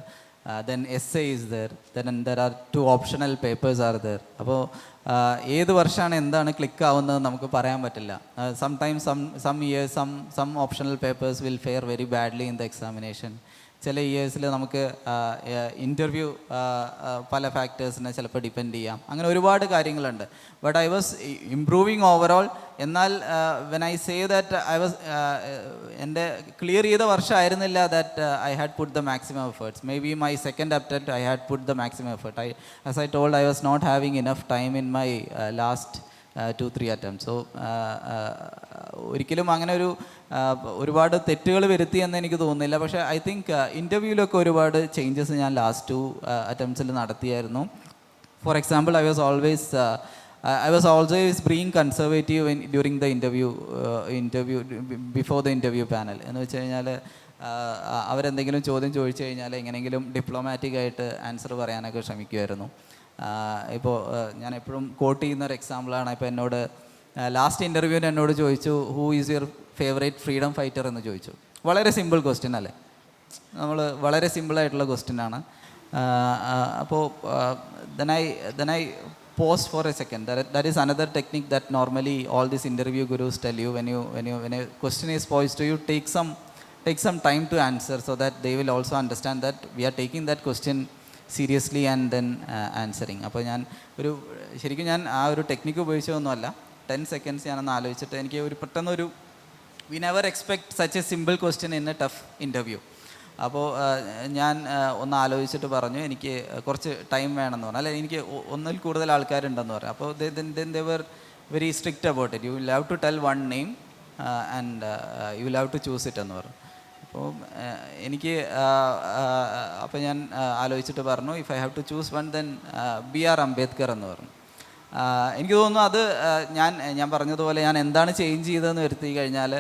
Then essay is there. Then there are 2 optional papers are there. അപ്പോൾ ഏത് വർഷമാണ് എന്താണ് ക്ലിക്ക് ആവുന്നത് നമുക്ക് പറയാൻ പറ്റില്ല. Sometimes some years some optional papers will fare very badly in the examination. ചില ഇയേഴ്സിൽ നമുക്ക് ഇൻ്റർവ്യൂ പല ഫാക്ടേഴ്സിനെ ചിലപ്പോൾ ഡിപ്പെൻഡ് ചെയ്യാം. അങ്ങനെ ഒരുപാട് കാര്യങ്ങളുണ്ട്. But I was improving overall. എന്നാൽ when I say that I was, എൻ്റെ ക്ലിയർ ചെയ്ത വർഷമായിരുന്നില്ല that I had put the maximum efforts. May be my second attempt I had put the maximum effort. As I told, I was not having enough time in my last 2-3 attempts. So ഒരിക്കലും അങ്ങനെ ഒരുപാട് തെറ്റുകൾ വരുത്തി എന്ന് എനിക്ക് തോന്നുന്നില്ല. പക്ഷേ I think ഇൻ്റർവ്യൂവിലൊക്കെ ഒരുപാട് ചേഞ്ചസ് ഞാൻ ലാസ്റ്റ് 2 attemptsൽ നടത്തിയായിരുന്നു. For example, I was always being conservative during the interview before the interview panel. എന്ന് വെച്ച് കഴിഞ്ഞാൽ അവരെന്തെങ്കിലും ചോദ്യം ചോദിച്ചു കഴിഞ്ഞാൽ എങ്ങനെയെങ്കിലും ഡിപ്ലോമാറ്റിക്കായിട്ട് ആൻസർ പറയാനൊക്കെ ശ്രമിക്കുമായിരുന്നു. ഇപ്പോൾ ഞാൻ എപ്പോഴും കോട്ട് ചെയ്യുന്ന ഒരു എക്സാമ്പിളാണ്. ഇപ്പോൾ എന്നോട് ലാസ്റ്റ് ഇൻ്റർവ്യൂവിന് എന്നോട് ചോദിച്ചു, who is your favourite freedom fighter എന്ന് ചോദിച്ചു. വളരെ സിമ്പിൾ ക്വസ്റ്റ്യൻ അല്ലേ, വളരെ സിമ്പിളായിട്ടുള്ള ക്വസ്റ്റ്യനാണ്. അപ്പോൾ then I pause for a second. That is another technique that normally all these interview gurus tell you. When a question is posed to you, take some time to answer, so that they will also understand that we are taking that question seriously and then answering. അപ്പോൾ ശരിക്കും ഞാൻ ആ ഒരു technique ഉപയോഗിച്ചതൊന്നുമല്ല. 10 seconds ഞാനൊന്ന് ആലോചിച്ചിട്ട് എനിക്ക് പെട്ടെന്നൊരു we never expect such A simple question in A tough interview. അപ്പോൾ ഞാൻ ഒന്ന് ആലോചിച്ചിട്ട് പറഞ്ഞു, എനിക്ക് കുറച്ച് ടൈം വേണമെന്ന് പറഞ്ഞു. അല്ല, എനിക്ക് ഒന്നിൽ കൂടുതൽ ആൾക്കാരുണ്ടെന്ന് പറഞ്ഞു. അപ്പോൾ they were very strict about it. You will have to tell one name and you will have to choose it എന്ന് പറഞ്ഞു. അപ്പോൾ എനിക്ക് അപ്പോൾ ഞാൻ ആലോചിച്ചിട്ട് പറഞ്ഞു, if I have to choose one then BR Ambedkar എന്ന് പറഞ്ഞു. എനിക്ക് തോന്നുന്നു അത് ഞാൻ പറഞ്ഞതുപോലെ ഞാൻ എന്താണ് ചേഞ്ച് ചെയ്തതെന്ന് വരുത്തി കഴിഞ്ഞാൽ,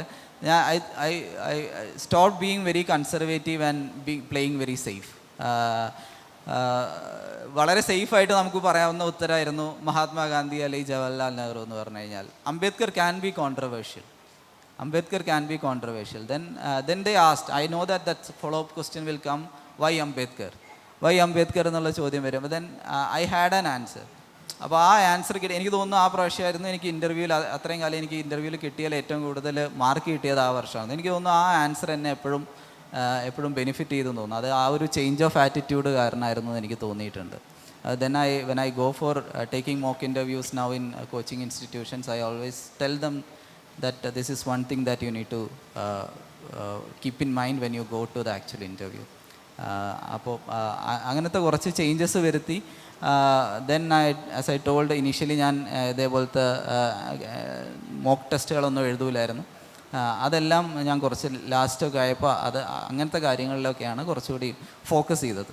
I stopped being very conservative and playing very safe. വളരെ സേഫായിട്ട് നമുക്ക് പറയാവുന്ന ഉത്തരമായിരുന്നു മഹാത്മാഗാന്ധി അല്ലെങ്കിൽ ജവഹർലാൽ നെഹ്റു എന്ന് പറഞ്ഞു കഴിഞ്ഞാൽ. Ambedkar can be controversial. Then they asked, I know that follow-up question will come, why Ambedkar എന്നുള്ള ചോദ്യം വരും. Then I had an answer. അപ്പോൾ ആ ആൻസർ എനിക്ക് തോന്നുന്നു ആ പ്രാവശ്യമായിരുന്നു എനിക്ക് ഇൻ്റർവ്യൂവിൽ, അത്രയും കാലം എനിക്ക് ഇൻ്റർവ്യൂവിൽ കിട്ടിയാൽ ഏറ്റവും കൂടുതൽ മാർക്ക് കിട്ടിയത് ആ വർഷമാണ്. എനിക്ക് തോന്നുന്നു ആ ആൻസർ എന്നെ എപ്പോഴും ബെനിഫിറ്റ് ചെയ്തെന്ന് തോന്നുന്നു. അത് ആ ഒരു ചേഞ്ച് ഓഫ് ആറ്റിറ്റ്യൂഡ് കാരണമായിരുന്നു എന്ന് എനിക്ക് തോന്നിയിട്ടുണ്ട്. When I go for taking mock interviews now in coaching institutions, I always tell them that this is one thing that you need to keep in mind when you go to the actual interview. അപ്പോൾ അങ്ങനത്തെ കുറച്ച് changes വരുത്തി. Then as I told initially, ഞാൻ ഇതേപോലത്തെ mock ടെസ്റ്റുകളൊന്നും എഴുതൂലായിരുന്നു. അതെല്ലാം ഞാൻ കുറച്ച് ലാസ്റ്റൊക്കെ ആയപ്പോൾ അങ്ങനത്തെ കാര്യങ്ങളിലൊക്കെയാണ് കുറച്ചുകൂടി ഫോക്കസ് ചെയ്തത്.